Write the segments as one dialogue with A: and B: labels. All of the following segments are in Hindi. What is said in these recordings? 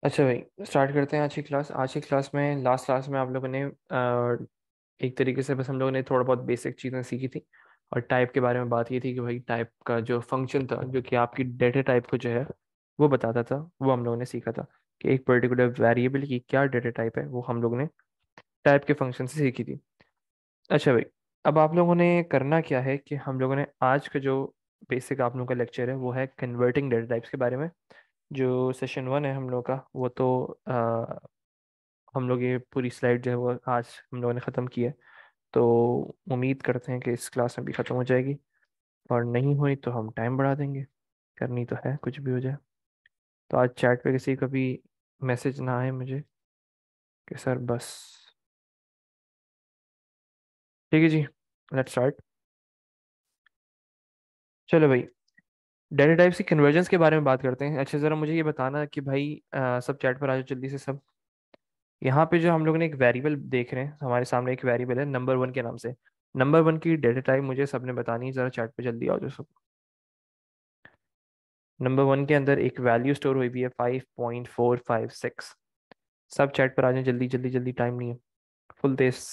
A: अच्छा भाई, स्टार्ट करते हैं आज की क्लास। आज की क्लास में लास्ट क्लास में आप लोगों ने एक तरीके से बस हम लोगों ने थोड़ा बहुत बेसिक चीज़ें सीखी थी और टाइप के बारे में बात की थी कि भाई टाइप का जो फंक्शन था जो कि आपकी डेटा टाइप को जो है वो बताता था, वो हम लोगों ने सीखा था कि एक पर्टिकुलर वेरिएबल की क्या डेटा टाइप है, वो हम लोगों ने टाइप के फंक्शन से सीखी थी। अच्छा भाई, अब आप लोगों ने करना क्या है कि हम लोगों ने आज का जो बेसिक आप लोगों का लेक्चर है वो है कन्वर्टिंग डेटा टाइप्स के बारे में। जो सेशन वन है हम लोग का वो तो हम लोग ये पूरी स्लाइड जो है वो आज हम लोगों ने ख़त्म की है। तो उम्मीद करते हैं कि इस क्लास में भी ख़त्म हो जाएगी, और नहीं हुई तो हम टाइम बढ़ा देंगे। करनी तो है कुछ भी हो जाए। तो आज चैट पे किसी का भी मैसेज ना आए मुझे कि सर बस। ठीक है जी, लेट्स स्टार्ट। चलो भाई, डेटा टाइप्स की कन्वर्जेंस के बारे में बात करते हैं। अच्छा ज़रा मुझे ये बताना कि भाई सब चैट पर आ जाओ जल्दी से सब। यहाँ पे जो हम लोग ने एक वेरिएबल देख रहे हैं, हमारे सामने एक वेरिएबल है नंबर वन के नाम से। नंबर वन की डेटा टाइप मुझे सबने बतानी है, ज़रा चैट पे जल्दी आओ जो सब। नंबर वन के अंदर एक वैल्यू स्टोर हुई भी है 5.456। सब चैट पर आ जाए जल्दी जल्दी जल्दी, टाइम नहीं है। फुल तेज।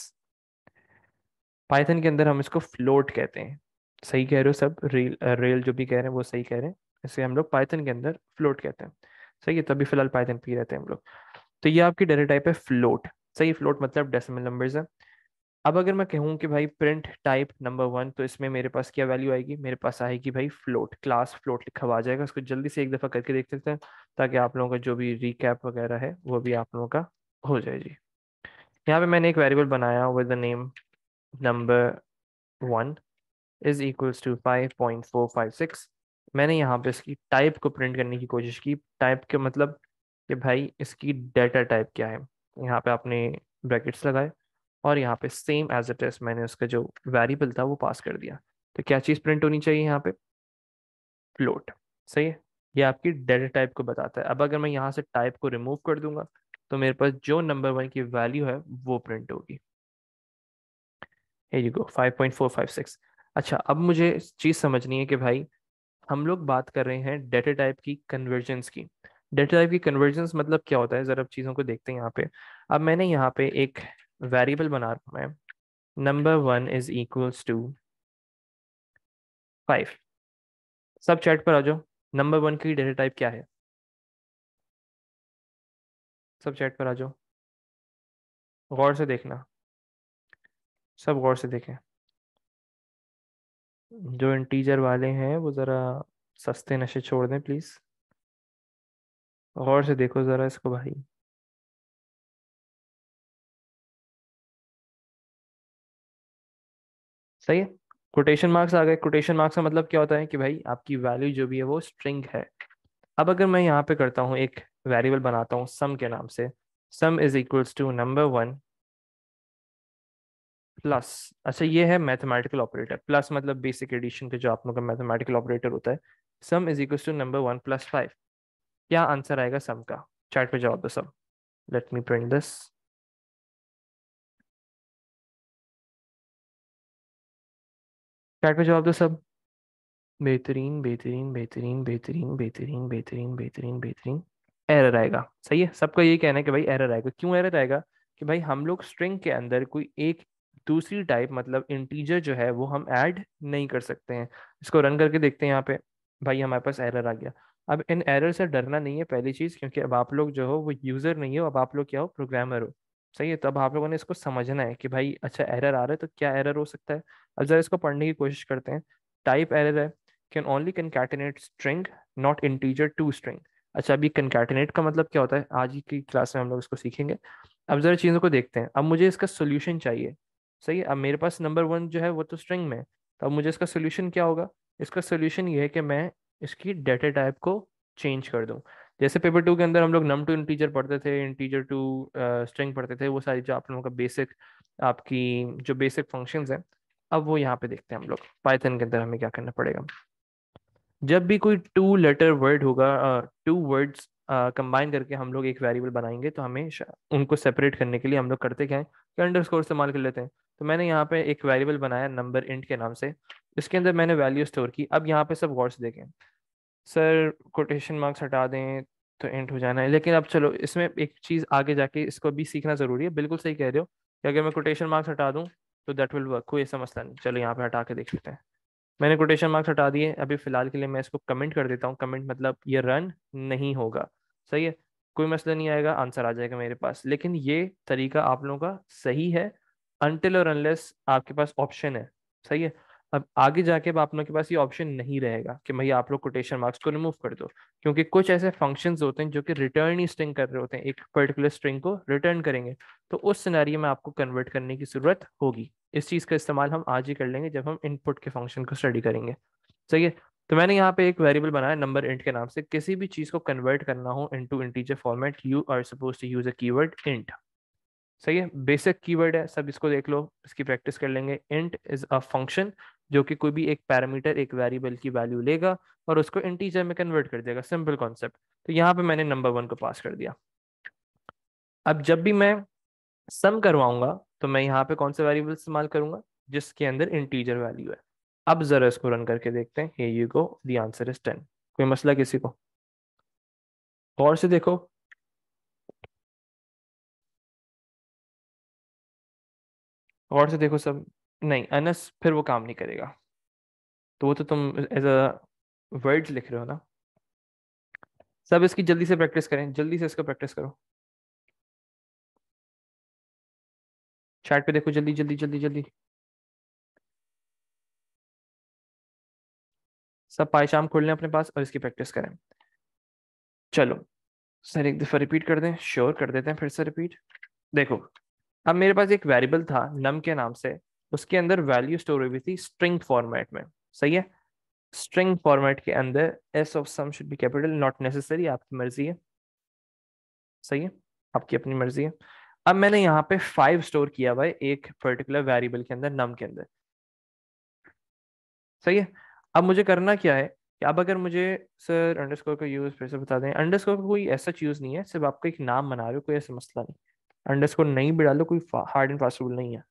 A: पाइथन के अंदर हम इसको फ्लोट कहते हैं। सही कह रहे हो सब, रेल रेल जो भी कह रहे हैं वो सही कह रहे हैं। इसे हम लोग पाइथन के अंदर फ्लोट कहते हैं। सही है, तभी फिलहाल पाइथन पे ही रहते हैं हम लोग। तो ये आपकी डेटा टाइप है फ्लोट। सही, फ्लोट मतलब डेसिमल नंबर्स है। अब अगर मैं कहूँ कि भाई प्रिंट टाइप नंबर वन, तो इसमें मेरे पास क्या वैल्यू आएगी? मेरे पास आएगी भाई फ्लोट, क्लास फ्लोट लिखा हुआ आ जाएगा। उसको जल्दी से एक दफ़ा करके देख लेते हैं ताकि आप लोगों का जो भी रिकैप वगैरह है वो भी आप लोगों का हो जाए जी। यहाँ पे मैंने एक वेरिएबल बनाया with the name number one is equals to 5.456। मैंने यहाँ पे इसकी टाइप को प्रिंट करने की कोशिश की। टाइप के मतलब कि भाई इसकी डेटा टाइप क्या है। यहाँ पे आपने ब्रैकेट्स लगाए और यहाँ पे सेम एज इट इज मैंने उसका जो वेरिएबल था वो पास कर दिया। तो क्या चीज़ प्रिंट होनी चाहिए यहाँ पे? फ्लोट। सही है, ये आपकी डेटा टाइप को बताता है। अब अगर मैं यहाँ से टाइप को रिमूव कर दूंगा तो मेरे पास जो नंबर वन की वैल्यू है वो प्रिंट होगी। here you go 5.456। अच्छा, अब मुझे चीज़ समझनी है कि भाई हम लोग बात कर रहे हैं डेटा टाइप की कन्वर्जेंस की। डेटा टाइप की कन्वर्जेंस मतलब क्या होता है, जरा अब चीज़ों को देखते हैं यहाँ पे। अब मैंने यहाँ पे एक वेरिएबल बना रखा है, number one is equals to 5। सब चैट पर आ जाओ, नंबर वन की डेटा टाइप क्या है? सब चैट पर आ जाओ, गौर से देखना, सब गौर से देखें। जो इंटीजर वाले हैं वो ज़रा सस्ते नशे छोड़ दें प्लीज़। गौर से देखो ज़रा इसको भाई। सही है, कोटेशन मार्क्स आ गए। कोटेशन मार्क्स का मतलब क्या होता है कि भाई आपकी वैल्यू जो भी है वो स्ट्रिंग है। अब अगर मैं यहाँ पे करता हूँ एक वेरिएबल बनाता हूँ सम के नाम से, sum is equals to number one plus. अच्छा, ये है मैथमेटिकल ऑपरेटर। प्लस मतलब बेसिक एडिशन के जो आप लोगों का मैथमेटिकल ऑपरेटर होता है। Sum is equals to number one plus 5। क्या आंसर आएगा सम का? चैट पे जवाब दो सब। Let me print this. Chat पे जवाब दो सब। बेहतरीन बेहतरीन बेहतरीन बेहतरीन बेहतरीन बेहतरीन बेहतरीन बेहतरीन। एरर आएगा। सही है, सबका यही कहना है कि भाई एरर आएगा। क्यों एरर आएगा? कि भाई हम लोग स्ट्रिंग के अंदर कोई एक दूसरी टाइप मतलब इंटीजर जो है वो हम ऐड नहीं कर सकते हैं। इसको रन करके देखते हैं यहाँ पे। भाई हमारे पास एरर आ गया। अब इन एरर से डरना नहीं है पहली चीज, क्योंकि अब आप लोग जो हो वो यूजर नहीं हो, अब आप लोग क्या हो, प्रोग्रामर हो। सही है, तो अब आप लोगों ने इसको समझना है कि भाई अच्छा एरर आ रहा है तो क्या एरर हो सकता है। अब जरा इसको पढ़ने की कोशिश करते हैं। टाइप एरर है, can only concatenate string not integer to string. अच्छा, अभी कंकैटिनेट का मतलब क्या होता है आज ही की क्लास में हम लोग इसको सीखेंगे। अब जरा चीज़ों को देखते हैं। अब मुझे इसका सोल्यूशन चाहिए। सही है, अब मेरे पास नंबर वन जो है वो तो स्ट्रिंग में है, तो अब मुझे इसका सोल्यूशन क्या होगा? इसका सोल्यूशन ये है कि मैं इसकी डेटा टाइप को चेंज कर दूं। जैसे पेपर टू के अंदर हम लोग नम टू इंटीजर पढ़ते थे, इंटीजर टू स्ट्रिंग पढ़ते थे, वो सारी जो आप लोगों का बेसिक आपकी जो बेसिक फंक्शंस हैं, अब वो यहाँ पे देखते हैं हम लोग पाइथन के अंदर हमें क्या करना पड़ेगा। जब भी कोई टू लेटर वर्ड होगा, टू वर्ड्स कंबाइन करके हम लोग एक वेरिएबल बनाएंगे, तो हमें उनको सेपरेट करने के लिए हम लोग करते क्या है कि अंडरस्कोर इस्तेमाल कर लेते हैं। तो मैंने यहाँ पे एक वेरिएबल बनाया नंबर इंट के नाम से। इसके अंदर मैंने वैल्यू स्टोर की। अब यहाँ पे सब गौर से देखें। सर कोटेशन मार्क्स हटा दें तो इंट हो जाना है। लेकिन अब चलो इसमें एक चीज आगे जाके इसको भी सीखना जरूरी है। बिल्कुल सही कह रहे हो कि अगर मैं कोटेशन मार्क्स हटा दूं तो दैट विल वर्क, कोई ऐसा मसला नहीं। चलो यहाँ पे हटा के देख लेते हैं। मैंने कोटेशन मार्क्स हटा दिए। अभी फिलहाल के लिए मैं इसको कमेंट कर देता हूँ। कमेंट मतलब ये रन नहीं होगा। सही है, कोई मसला नहीं आएगा, आंसर आ जाएगा मेरे पास। लेकिन ये तरीका आप लोगों का सही है अनटिल और अनलेस आपके पास ऑप्शन है। सही है। अब आगे जाके अब आप लोगों के पास ये ऑप्शन नहीं रहेगा कि भाई आप लोग कोटेशन मार्क्स को रिमूव कर दो, क्योंकि कुछ ऐसे फंक्शंस होते हैं जो कि रिटर्न ही स्ट्रिंग कर रहे होते हैं, एक पर्टिकुलर स्ट्रिंग को रिटर्न करेंगे। तो उस सिनेरियो में आपको कन्वर्ट करने की जरूरत होगी। इस चीज का इस्तेमाल हम आज ही कर लेंगे जब हम इनपुट के फंक्शन को स्टडी करेंगे। सही है। तो मैंने यहाँ पे एक वेरिएबल बनाया नंबर इंट के नाम से। किसी भी चीज को कन्वर्ट करना हो into integer format you are suppose to use a keyword int. सही है, बेसिक कीवर्ड है सब, इसको देख लो, इसकी प्रैक्टिस कर लेंगे। इंट इज अ फंक्शन जो कि कोई भी एक पैरामीटर एक वेरिएबल की वैल्यू लेगा और उसको इंटीजर में कन्वर्ट कर देगा। Simple concept. तो यहाँ पे मैंने नंबर 1 को पास कर दिया। अब जब भी मैं सम करवाऊंगा तो मैं यहाँ पे कौन सा वेरिएबल इस्तेमाल करूंगा, जिसके अंदर इंटीजर वैल्यू है। अब जरा इसको रन करके देखते हैं। Here you go, the answer is 10। कोई मसला किसी को? गौर से देखो। गौर से देखो सब। नहीं अनस फिर वो काम नहीं करेगा। तो वो तो तुम एज अ वर्ड्स लिख रहे हो ना। सब इसकी जल्दी से प्रैक्टिस करें, जल्दी से इसको प्रैक्टिस करो। चैट पे देखो, जल्दी जल्दी जल्दी जल्दी। सब पायशाम खोल लें अपने पास और इसकी प्रैक्टिस करें। चलो सर एक दफा रिपीट कर दें, श्योर कर देते हैं फिर से रिपीट। देखो, अब मेरे पास एक वेरिएबल था नम के नाम से, उसके अंदर वैल्यू स्टोर हुई थी स्ट्रिंग फॉर्मेट में। सही है। स्ट्रिंग फॉर्मेट के अंदर S of sum should be capital, not necessary, आपकी मर्जी है। सही है, आपकी अपनी मर्जी है। अब मैंने यहाँ पे 5 स्टोर किया हुआ है एक पर्टिकुलर वेरिएबल के अंदर नम के अंदर। सही है। अब मुझे करना क्या है कि अब अगर मुझे, सर अंडरस्कोर का यूज फिर से बता दें। अंडरस्कोर का कोई ऐसा यूज नहीं है, सिर्फ आपका एक नाम बना रहे हो, कोई ऐसा मसला नहीं। अंडरस्कोर नहीं भी डालो, कोई हार्ड एंड फास्ट रूल नहीं है।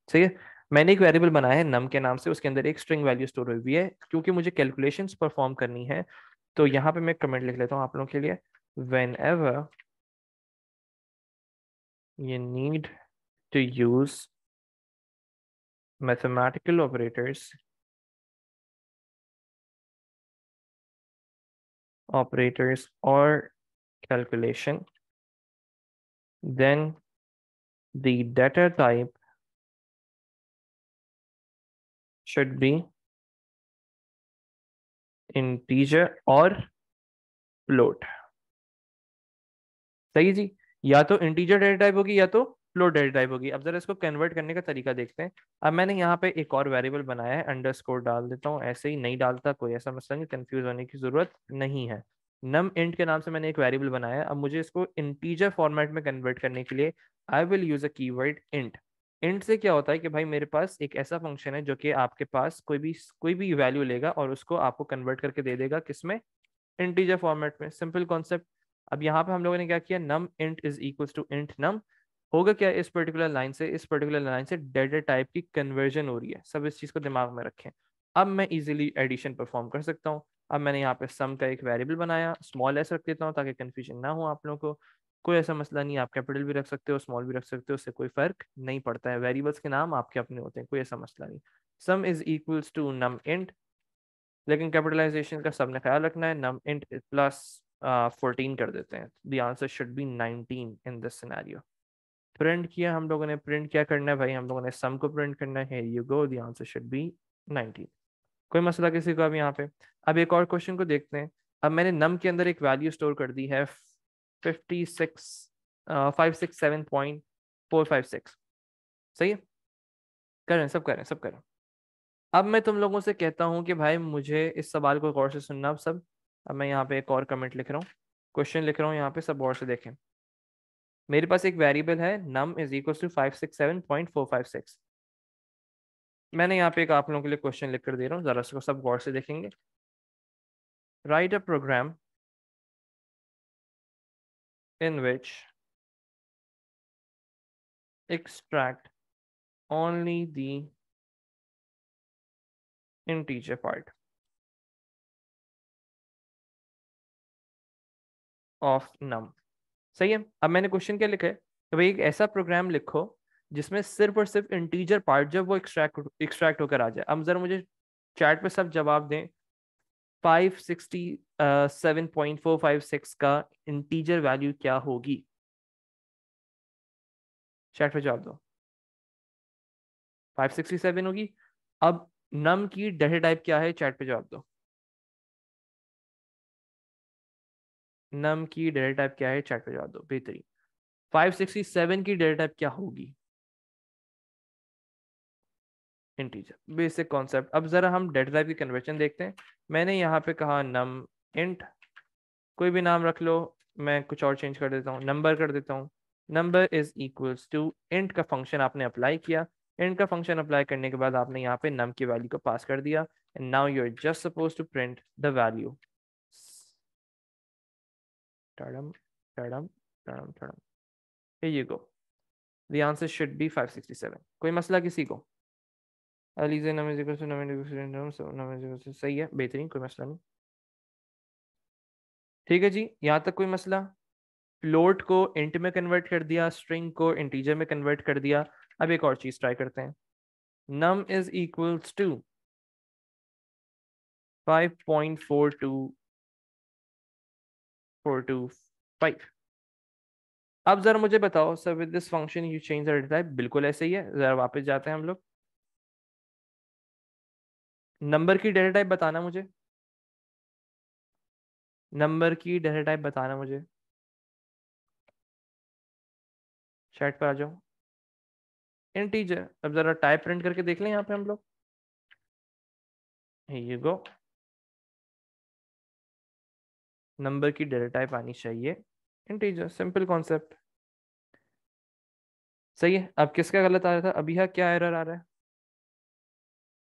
A: सही है। मैंने एक वेरिएबल बनाया है नम के नाम से, उसके अंदर एक स्ट्रिंग वैल्यू स्टोर हुई हुई है। क्योंकि मुझे कैलकुलेशंस परफॉर्म करनी है तो यहाँ पे मैं कमेंट लिख लेता हूँ आप लोगों के लिए। When ever you need to use mathematical operators or calculation, then the data type should be integer or float। सही जी। या तो इंटीजर डेटा टाइप होगी या तो फ्लोट डेटा टाइप होगी। अब जरा इसको कन्वर्ट करने का तरीका देखते हैं। अब मैंने यहाँ पे एक और वेरिएबल बनाया है, अंडरस्कोर डाल देता हूँ, ऐसे ही नहीं डालता, कोई ऐसा मसला नहीं, कंफ्यूज होने की जरूरत नहीं है। नम इंट के नाम से मैंने एक वेरिएबल बनाया है। अब मुझे इसको इंटीजर फॉर्मेट में कन्वर्ट करने के लिए आई will use a keyword int. Int से क्या होता है कि भाई मेरे पास एक ऐसा फंक्शन है जो कि आपके पास कोई भी वैल्यू लेगा और उसको आपको कन्वर्ट करके दे देगा, किसमें? इंटीजर फॉर्मेट में। Simple concept. अब यहाँ पे हम लोगों ने क्या किया, num int is equals to int num. होगा क्या, इस पर्टिकुलर लाइन से डेटा टाइप की कन्वर्जन हो रही है। सब इस चीज को दिमाग में रखें। अब मैं इजीली एडिशन परफॉर्म कर सकता हूँ। अब मैंने यहाँ पे सम का एक वेरिएबल बनाया, स्मॉल एस रख देता हूँ ताकि कंफ्यूजन ना हो आप लोगों को। कोई ऐसा मसला नहीं, आप कैपिटल भी रख सकते हो, स्मॉल भी रख सकते हो, उससे कोई फर्क नहीं पड़ता है। वेरिएबल्स के नाम आपके अपने होते हैं, कोई ऐसा मसला नहीं। Sum is equals to num int, लेकिन कैपिटलाइजेशन का सबने ख्याल रखना है। नम इंट प्लस 14 कर देते हैं। The answer should be 19 in this scenario. Print किया हम लोगों ने। प्रिंट क्या करना है भाई, हम लोगों ने सम को प्रिंट करना है। Here you go, the answer should be 19। कोई मसला किसी को अब यहाँ पे? अब एक और क्वेश्चन को देखते हैं। अब मैंने नम के अंदर एक वैल्यू स्टोर कर दी है 567.456। सही है, करें सब, करें सब, करें। अब मैं तुम लोगों से कहता हूं कि भाई मुझे इस सवाल को गौर से सुनना अब सब। अब मैं यहाँ पे एक और कमेंट लिख रहा हूँ, क्वेश्चन लिख रहा हूँ यहाँ पे, सब गौर से देखें। मेरे पास एक वेरिएबल है नम इज इक्वल टू 567.456। मैंने यहाँ पे एक आप लोगों के लिए क्वेश्चन लिख कर दे रहा हूँ, जरा इसको सब गौर से देखेंगे। Write a program in which extract only the integer part। Of num. सही है। अब मैंने क्वेश्चन क्या लिखा है कि भाई एक ऐसा प्रोग्राम लिखो जिसमें सिर्फ और सिर्फ इंटीजर पार्ट जब वो एक्सट्रैक्ट होकर आ जाए। अब जरा मुझे चैट पे सब जवाब दें। 567.456 का इंटीजर वैल्यू क्या होगी? चैट पे जवाब दो। 567 होगी। अब नम की डेटा टाइप क्या है? चैट पे जवाब दो। नम की डेटा टाइप क्या है? चैट पे जवाब दो। बेहतरीन। 567 की डेटा टाइप क्या होगी? इंटीजर। Basic concept. अब जरा हम डेटा टाइप की कन्वर्जन देखते हैं। मैंने यहाँ पे कहा नम इंट, कोई भी नाम रख लो, मैं कुछ और चेंज कर देता हूँ, नंबर कर देता हूँ। Number is equals to int का फंक्शन आपने अप्लाई किया। इंट का फंक्शन अप्लाई करने के बाद आपने यहाँ पे नम की वैल्यू को पास कर दिया and now you are just suppose to print the value. टडम टडम टडम टडम। Here you go. The answer should be 567. कोई मसला किसी को? Alizeh num is equals to num num is equals to, सही है, बेहतरीन, कोई मसला नहीं। ठीक है जी, यहाँ तक कोई मसला? फ्लोट को इंट में कन्वर्ट कर दिया, स्ट्रिंग को इंटीजर में कन्वर्ट कर दिया। अब एक और चीज ट्राई करते हैं। Num is equals to 5.42425। अब जरा मुझे बताओ sir, with this function you change the data type. बिल्कुल ऐसे ही है। जरा वापस जाते हैं हम लोग। नंबर की डेटा टाइप बताना मुझे। नंबर की डेटा टाइप बताना मुझे। चैट पर आ जाओ। इंटीजर। अब जरा टाइप प्रिंट करके देख लें यहाँ पे हम लोग। ये गो। नंबर की डेटा टाइप आनी चाहिए इंटीजर। Simple concept. सही है। अब किसका गलत आ रहा था? अभी यहाँ क्या एरर आ रहा है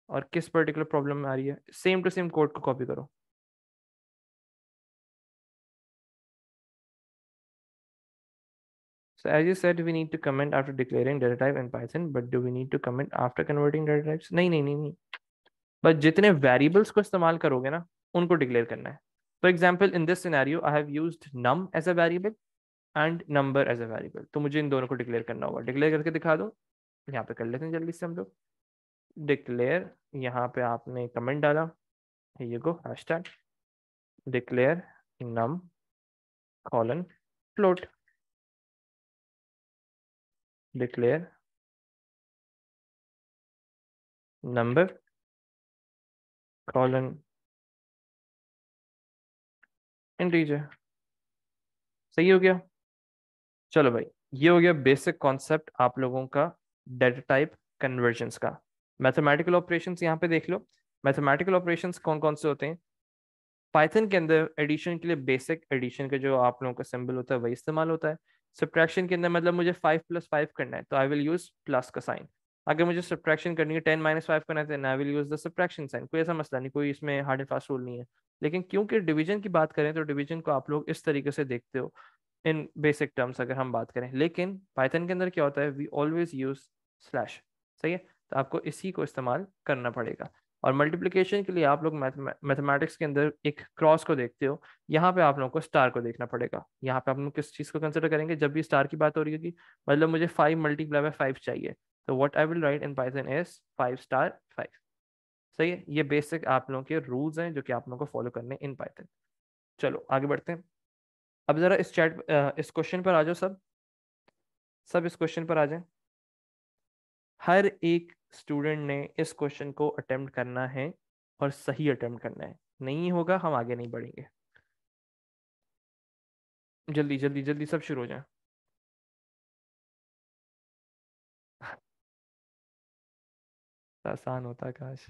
A: और किस पर्टिकुलर प्रॉब्लम में आ रही है? सेम टू सेम कोड को कॉपी करो। So as you said, we need to comment after declaring data type in Python, but do we need to comment after converting data types? नहीं नहीं नहीं नहीं। बस जितने वेरिएबल्स को इस्तेमाल करोगे ना, उनको डिक्लेयर करना है। For example in this scenario I have used num as a variable and number as a variable, तो मुझे इन दोनों को डिक्लेयर करना होगा। डिक्लेयर करके दिखा दूं। यहाँ पे कर लेते हैं जल्दी से हम लोग। डिक्लेयर, यहाँ पे आपने कमेंट डाला, ये go hashtag declare num colon float. Declare number colon integer. सही हो गया। चलो भाई, ये हो गया बेसिक कॉन्सेप्ट आप लोगों का डेटा टाइप कन्वर्जन्स का। मैथमेटिकल ऑपरेशंस यहाँ पे देख लो। मैथमेटिकल ऑपरेशंस कौन कौन से होते हैं? पाइथन के अंदर एडिशन के लिए बेसिक एडिशन का जो आप लोगों का सिंबल होता है वही इस्तेमाल होता है। सब्ट्रैक्शन के अंदर मतलब मुझे 5+5 करना है तो आई विल यूज प्लस का साइन। अगर मुझे सब्ट्रैक्शन करनी है 10-5 करना है तो I will use the subtraction sign. कोई ऐसा मसला नहीं, कोई इसमें हार्ड एंड फास्ट रूल नहीं है। लेकिन क्योंकि डिवीजन की बात करें तो डिवीजन को आप लोग इस तरीके से देखते हो इन बेसिक टर्म्स अगर हम बात करें। लेकिन पाइथन के अंदर क्या होता है, वी ऑलवेज यूज स्लैश। सही है। तो आपको इसी को इस्तेमाल करना पड़ेगा। और मल्टीप्लिकेशन के लिए आप लोग मैथमेटिक्स के अंदर एक क्रॉस को देखते हो, यहाँ पे आप लोगों को स्टार को देखना पड़ेगा। यहाँ पे आप लोग किस चीज़ को कंसिडर करेंगे जब भी स्टार की बात हो रही होगी? मतलब मुझे 5 × 5 चाहिए, तो what I will write in Python is 5*5। सही है। ये बेसिक आप लोगों के रूल्स हैं जो कि आप लोगों को फॉलो करने इन पाइथन। चलो आगे बढ़ते हैं। अब जरा इस क्वेश्चन पर आ जाओ सब। सब इस क्वेश्चन पर आ जाएं। हर एक स्टूडेंट ने इस क्वेश्चन को अटेम्प्ट करना है और सही अटेम्प्ट करना है। नहीं होगा हम आगे नहीं बढ़ेंगे। जल्दी जल्दी जल्दी सब शुरू हो जाए। आसान होता काश।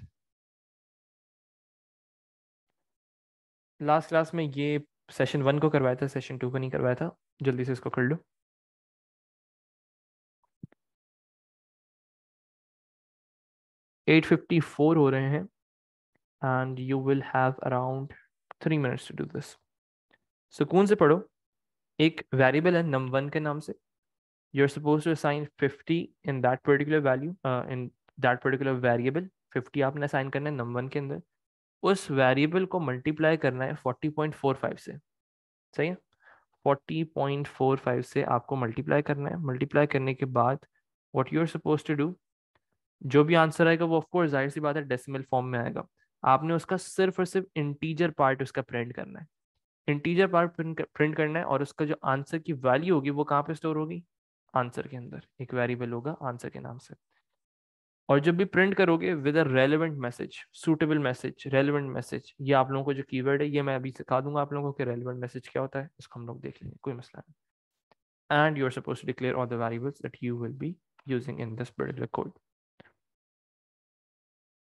A: लास्ट क्लास में ये सेशन 1 को करवाया था, सेशन 2 को नहीं करवाया था। जल्दी से इसको कर लो। 8:54 हो रहे हैं and you will have around 3 minutes to do this. सुकून से पढ़ो। एक वेरिएबल है num1 के नाम से। You're supposed to assign 50 in that particular value, in that particular variable। 50 आपने असाइन करना है num1 के अंदर। उस वेरिएबल को मल्टीप्लाई करना है 40.45 से। सही है। 40.45 से आपको मल्टीप्लाई करना है। मल्टीप्लाई करने के बाद what you are suppose to do, जो भी आंसर आएगा वो ऑफकोर्स जाहिर सी बात है डेसिमल फॉर्म में आएगा। आपने उसका सिर्फ और सिर्फ इंटीजर पार्ट उसका प्रिंट करना है। इंटीजर पार्ट प्रिंट करना है और उसका जो आंसर की वैल्यू होगी वो कहाँ पे स्टोर होगी, आंसर के अंदर एक वेरिएबल होगा आंसर के नाम से। और जब भी प्रिंट करोगे with a relevant message, suitable message, relevant message, ये आप लोगों को जो कीवर्ड है ये मैं अभी सिखा दूंगा आप लोगों को कि रेलेवेंट मैसेज क्या होता है, इसको हम लोग देख लेंगे, कोई मसला नहीं। And you are suppose to declare all the variables that you will be using in this particular code.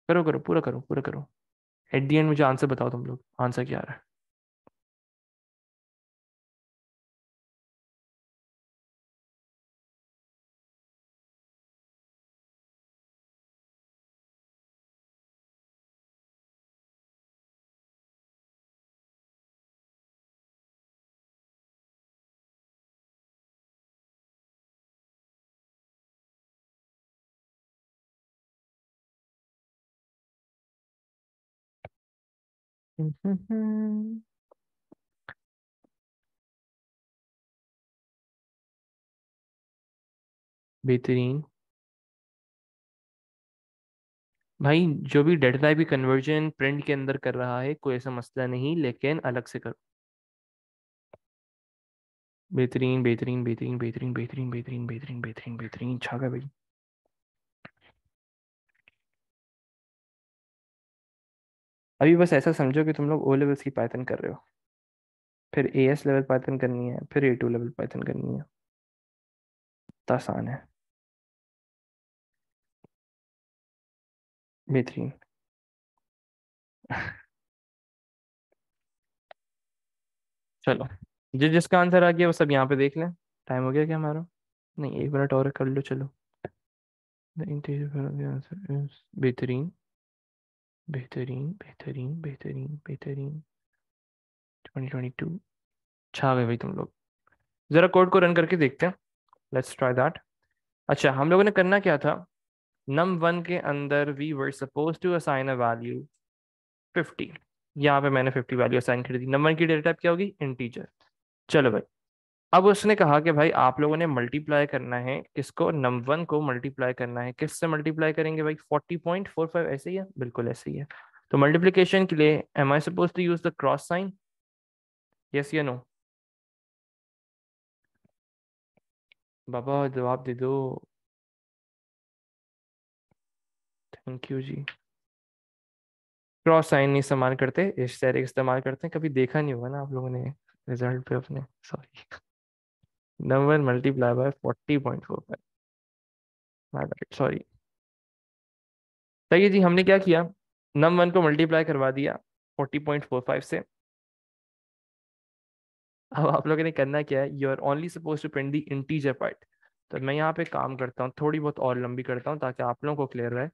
A: करो करो पूरा करो पूरा करो। एट द एंड मुझे आंसर बताओ तुम लोग, आंसर क्या आ रहा है। बेहतरीन भाई, जो भी डेटा टाइप की कन्वर्जन प्रिंट के अंदर कर रहा है कोई ऐसा मसला नहीं, लेकिन अलग से करो। बेहतरीन बेहतरीन बेहतरीन बेहतरीन बेहतरीन बेहतरीन बेहतरीन बेहतरीन बेहतरीन छा गया भाई। अभी बस ऐसा समझो कि तुम लोग ओ लेवल्स की पाइथन कर रहे हो, फिर ए एस लेवल पाइथन करनी है, फिर A2 लेवल पाइथन करनी है। इतना आसान है। बेहतरीन। चलो, जिसका आंसर आ गया वो सब यहाँ पे देख लें। टाइम हो गया क्या हमारा, नहीं 1 मिनट और कर लो चलो। The interior of the answer is बेहतरीन बेहतरीन बेहतरीन बेहतरीन बेहतरीन 2022। छा गए भाई तुम लोग। जरा कोड को रन करके देखते हैं, लेट्स ट्राई दैट। अच्छा, हम लोगों ने करना क्या था, num1 के अंदर we were suppose to assign a value 50। यहाँ पे मैंने 50 वैल्यू असाइन कर दी। num1 की डेटा टाइप क्या होगी, इंटीजर। चलो भाई, अब उसने कहा कि भाई आप लोगों ने मल्टीप्लाई करना है किसको, num1 को मल्टीप्लाई करना है, किससे मल्टीप्लाई करेंगे भाई, 40.45, ऐसे ही है, बिल्कुल ऐसे ही है। तो मल्टीप्लिकेशन के लिए am I suppose to use the cross sign, yes या नो। बाबा जवाब दे दो। थैंक यू जी। क्रॉस साइन नहीं इस्तेमाल करते, एस्टेरिक इस्तेमाल करते हैं। कभी देखा नहीं होगा ना आप लोगों ने रिजल्ट पे अपने, sorry. Number multiply by 40.45, my bad, sorry. सही जी, हमने क्या किया, num1 को मल्टीप्लाई करवा दिया 40.45 से। अब आप लोगों ने करना क्या है, you are only suppose to print the integer part. तो मैं यहाँ पे काम करता हूँ, थोड़ी बहुत और लंबी करता हूँ ताकि आप लोगों को क्लियर रहे।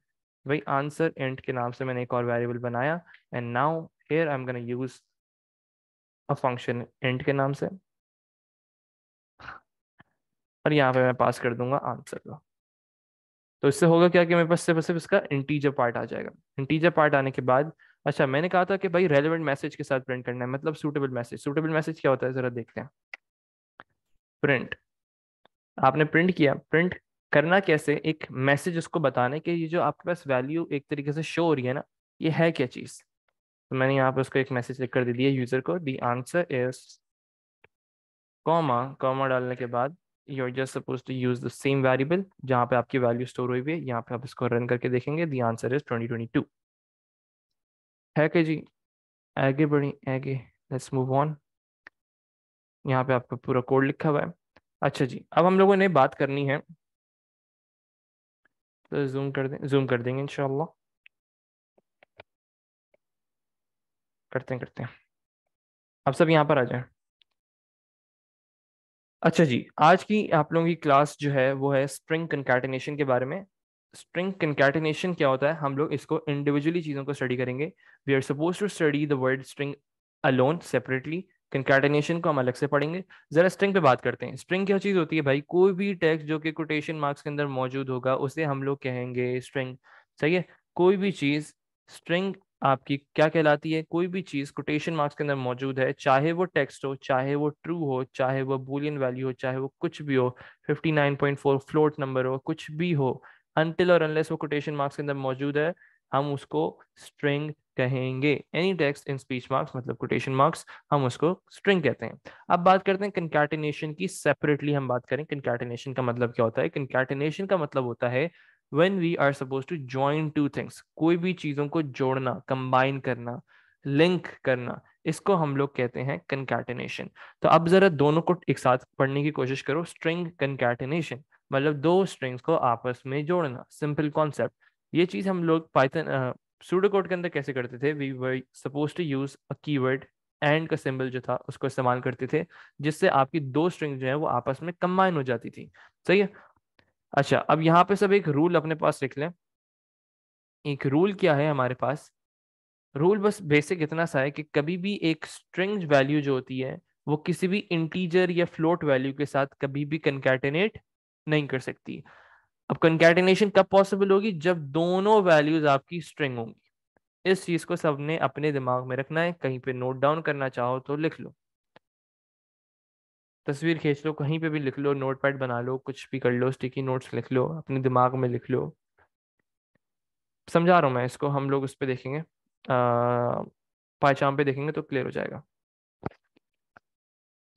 A: भाई आंसर इंट के नाम से मैंने एक और वेरिएबल बनाया, and now here I am gonna use a function int के नाम से, और यहाँ पे मैं पास कर दूंगा आंसर का। तो इससे होगा क्या कि मेरे पास सिर्फ इसका इंटीजर पार्ट आ जाएगा। इंटीजर पार्ट आने के बाद, अच्छा मैंने कहा था कि भाई रेलेवेंट मैसेज के साथ प्रिंट करना है, मतलब सूटेबल मैसेज। सूटेबल मैसेज क्या होता है जरा देखते हैं। प्रिंट, आपने प्रिंट किया, प्रिंट करना कैसे, एक मैसेज उसको बताने के ये जो आपके पास वैल्यू एक तरीके से शो हो रही है ना, ये है क्या चीज। तो मैंने यहाँ पे उसको एक मैसेज लिख कर दे दिया यूजर को, the answer is, comma, comma डालने के बाद you are just suppose to use the same variable जहाँ पे आपकी वैल्यू स्टोर हुई हुई है। यहाँ पे आप इसको रन करके देखेंगे, द आंसर इज 2022। है कि जी, आगे बढ़ी आगे, लेट्स मूव ऑन। यहाँ पे आपका पूरा कोड लिखा हुआ है। अच्छा जी, अब हम लोगों ने बात करनी है, तो जूम कर देंगे इंशाल्लाह। करते हैं अब सब यहाँ पर आ जाए। अच्छा जी, आज की आप लोगों की क्लास जो है वो है स्ट्रिंग कंकैटिनेशन के बारे में। स्ट्रिंग कंकैटिनेशन क्या होता है, हम लोग इसको इंडिविजुअली चीज़ों को स्टडी करेंगे। We are suppose to study the word string alone separately, concatenation को हम अलग से पढ़ेंगे। जरा स्ट्रिंग पे बात करते हैं। स्ट्रिंग क्या चीज़ होती है भाई, कोई भी टेक्स्ट जो कि कोटेशन मार्क्स के अंदर मौजूद होगा उसे हम लोग कहेंगे स्ट्रिंग। सही है, कोई भी चीज़ स्ट्रिंग आपकी क्या कहलाती है? कोई भी चीज कोटेशन मार्क्स के अंदर मौजूद है, चाहे वो टेक्स्ट हो, चाहे वो ट्रू हो, चाहे वो बूलियन वैल्यू हो, चाहे वो कुछ भी हो, 59.4 फ्लोट नंबर हो, कुछ भी हो, अनटिल और अनलेस वो कोटेशन मार्क्स के अंदर मौजूद है, हम उसको स्ट्रिंग कहेंगे। Any text in speech marks मतलब कोटेशन मार्क्स, हम उसको स्ट्रिंग कहते हैं। अब बात करते हैं कंकैटिनेशन की। सेपरेटली हम बात करें कंकैटिनेशन का मतलब क्या होता है। कंकैटिनेशन का मतलब होता है when we are supposed to join two things, कोई भी चीजों को जोड़ना, कंबाइन करना, लिंक करना, इसको हम लोग कहते हैं कंकैटिनेशन। तो अब जरा दोनों को एक साथ पढ़ने की कोशिश करो। स्ट्रिंग कंकैटिनेशन मतलब दो स्ट्रिंग्स को आपस में जोड़ना, सिंपल कॉन्सेप्ट। ये चीज हम लोग पाइथन सूडो कोड के अंदर कैसे करते थे? We were suppose to use a keyword, and का सिंबल जो था उसको इस्तेमाल करते थे, जिससे आपकी दो स्ट्रिंग जो है वो आपस में कंबाइन हो जाती थी। सही है। अच्छा, अब यहाँ पे सब एक रूल अपने पास लिख लें। एक रूल क्या है हमारे पास? रूल बस बेसिक इतना सा है कि कभी भी एक स्ट्रिंग वैल्यू जो होती है वो किसी भी इंटीजर या फ्लोट वैल्यू के साथ कभी भी कंकैटिनेट नहीं कर सकती। अब कंकैटिनेशन कब पॉसिबल होगी? जब दोनों वैल्यूज आपकी स्ट्रिंग होंगी। इस चीज को सबने अपने दिमाग में रखना है, कहीं पे नोट डाउन करना चाहो तो लिख लो, तस्वीर खींच लो, कहीं पे भी लिख लो, नोटपैड बना लो, कुछ भी कर लो, स्टिकी नोट्स लिख लो, अपने दिमाग में लिख लो। समझा रहा हूँ मैं इसको, हम लोग उस पर देखेंगे, पायचाम पे देखेंगे तो क्लियर हो जाएगा।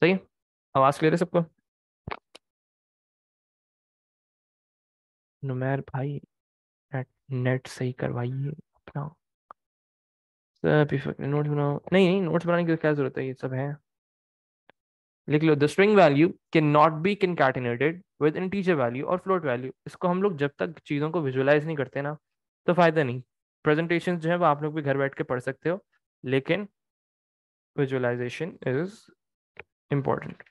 A: सही है। आवाज क्लियर है सबको? नुमैर भाई, नेट नेट सही करवाइए अपना। नोट्स बनाओ, नहीं नहीं, नोट्स बनाने की तो क्या जरूरत है, ये सब है। लिख लो, the string value can not be concatenated with integer value और फ्लोट वैल्यू। इसको हम लोग जब तक चीज़ों को विजुअलाइज नहीं करते ना, तो फायदा नहीं। प्रेजेंटेशन जो है वो आप लोग भी घर बैठ के पढ़ सकते हो, लेकिन विजुअलाइजेशन इज इम्पोर्टेंट।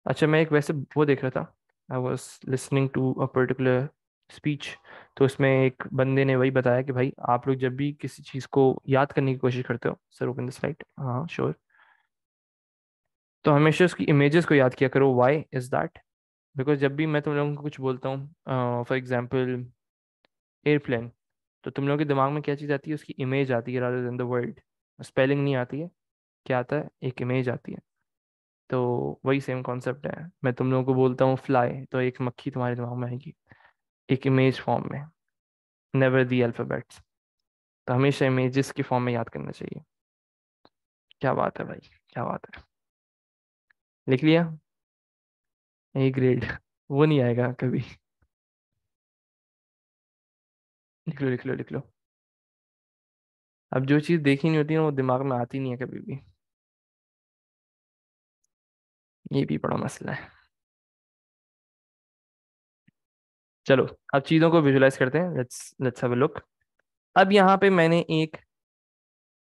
A: अच्छा, मैं एक वैसे वो देख रहा था, I was listening to a particular speech. तो उसमें एक बंदे ने वही बताया कि भाई आप लोग जब भी किसी चीज़ को याद करने की कोशिश करते हो, सर ओपन द स्लाइड, हाँ श्योर, तो हमेशा उसकी इमेजेस को याद किया करो। Y is that? बिकॉज जब भी मैं तुम लोगों को कुछ बोलता हूँ, फॉर एग्जाम्पल एयरप्लेन, तो तुम लोगों के दिमाग में क्या चीज़ आती है? उसकी इमेज आती है, rather than the word. Spelling नहीं आती है, क्या आता है? एक इमेज आती है। तो वही सेम कॉन्सेप्ट है। मैं तुम लोगों को बोलता हूँ फ्लाई, तो एक मक्खी तुम्हारे दिमाग में आएगी, एक इमेज फॉर्म में, नेवर दी अल्फाबेट्स। तो हमेशा इमेजेस की फॉर्म में याद करना चाहिए। क्या बात है भाई, क्या बात है। लिख लिया? A grade. वो नहीं आएगा कभी। लिख लो लिख लो लिख लो। अब जो चीज़ देखी नहीं होती है ना, वो दिमाग में आती नहीं है कभी भी। ये भी बड़ा मसला है। चलो, अब चीज़ों को विजुलाइज करते हैं। Let's let's have a look. अब यहाँ पे मैंने एक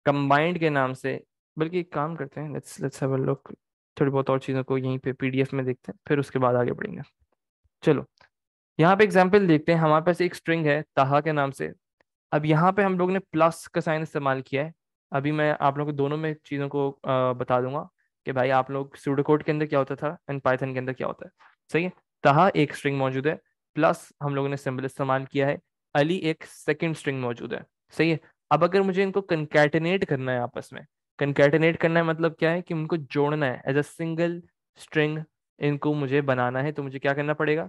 A: कंबाइंड के नाम से, बल्कि एक काम करते हैं, let's let's have a look. थोड़ी बहुत और चीज़ों को यहीं पे पीडीएफ में देखते हैं, फिर उसके बाद आगे बढ़ेंगे। चलो, यहाँ पे एग्जाम्पल देखते हैं। हमारे पास एक स्ट्रिंग है ताहा के नाम से। अब यहाँ पे हम लोग ने प्लस का साइन इस्तेमाल किया है। अभी मैं आप लोगों को दोनों में चीज़ों को बता दूंगा कि भाई आप लोग सूडो कोड के अंदर क्या होता था एंड पाइथन के अंदर क्या होता है। सही है। तहा एक स्ट्रिंग मौजूद है, प्लस हम लोगों ने सिंबल इस्तेमाल किया है, अली एक सेकंड स्ट्रिंग मौजूद है। सही है। अब अगर मुझे इनको कंकैटिनेट करना है आपस में, कंकैटिनेट करना है मतलब क्या है? कि उनको जोड़ना है एज अ सिंगल स्ट्रिंग, इनको मुझे बनाना है, तो मुझे क्या करना पड़ेगा?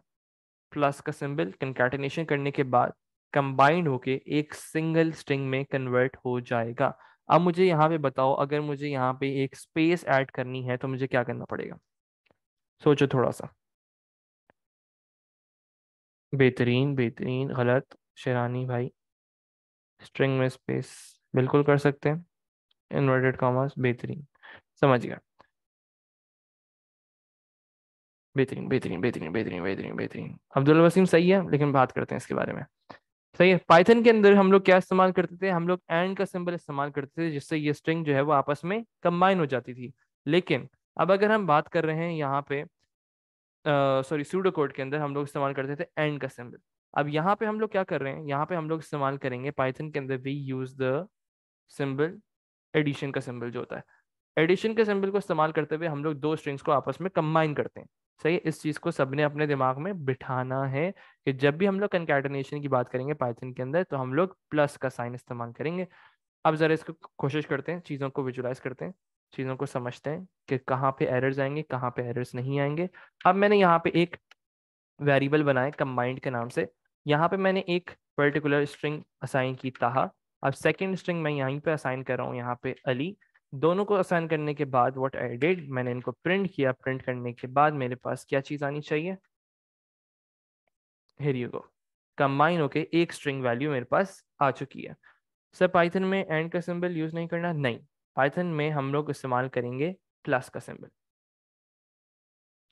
A: प्लस का सिंबल कंकैटिनेशन करने के बाद कंबाइंड होके एक सिंगल स्ट्रिंग में कन्वर्ट हो जाएगा। अब मुझे यहाँ पे बताओ, अगर मुझे यहाँ पे एक स्पेस ऐड करनी है तो मुझे क्या करना पड़ेगा? सोचो थोड़ा सा। बेहतरीन बेहतरीन, गलत शेरानी भाई। स्ट्रिंग में स्पेस बिल्कुल कर सकते हैं, इन्वर्टेड कॉमास, बेहतरीन। समझ गया। बेहतरीन बेहतरीन बेहतरीन बेहतरीन बेहतरीन बेहतरीन, अब्दुल वसीम सही है, लेकिन बात करते हैं इसके बारे में। सही है। पाइथन के अंदर हम लोग क्या इस्तेमाल करते थे? हम लोग एंड का सिंबल इस्तेमाल करते थे, जिससे ये स्ट्रिंग जो है वो आपस में कंबाइन हो जाती थी। लेकिन अब अगर हम बात कर रहे हैं यहाँ पे, सॉरी, सूडो कोड के अंदर हम लोग इस्तेमाल करते थे एंड का सिंबल। अब यहाँ पे हम लोग क्या कर रहे हैं? यहाँ पे हम लोग इस्तेमाल करेंगे पाइथन के अंदर, we use the symbol addition का सिंबल जो होता है। एडिशन के सिंबल को इस्तेमाल करते हुए हम लोग दो स्ट्रिंग्स को आपस में कंबाइन करते हैं। सही है। इस चीज को सबने अपने दिमाग में बिठाना है कि जब भी हम लोग कंकैटिनेशन की बात करेंगे पाइथन के अंदर, तो हम लोग प्लस का साइन इस्तेमाल करेंगे। अब जरा इसको कोशिश करते हैं, चीज़ों को विजुलाइज करते हैं, चीज़ों को समझते हैं कि कहाँ पे एरर्स आएंगे, कहाँ पे एरर्स नहीं आएंगे। अब मैंने यहाँ पे एक वेरिएबल बनाए कंबाइंड के नाम से। यहाँ पे मैंने एक पर्टिकुलर स्ट्रिंग असाइन की ताहा। अब सेकंड स्ट्रिंग मैं यहीं पे असाइन कर रहा हूँ, यहाँ पे अली। दोनों को असाइन करने के बाद व्हाट आई डिड, मैंने इनको प्रिंट किया। प्रिंट करने के बाद मेरे पास क्या चीज़ आनी चाहिए, हियर यू गो, कंबाइन होके एक स्ट्रिंग वैल्यू मेरे पास आ चुकी है। सर पाइथन में एंड का सिंबल यूज नहीं करना, नहीं, पाइथन में हम लोग इस्तेमाल करेंगे प्लस का सिंबल।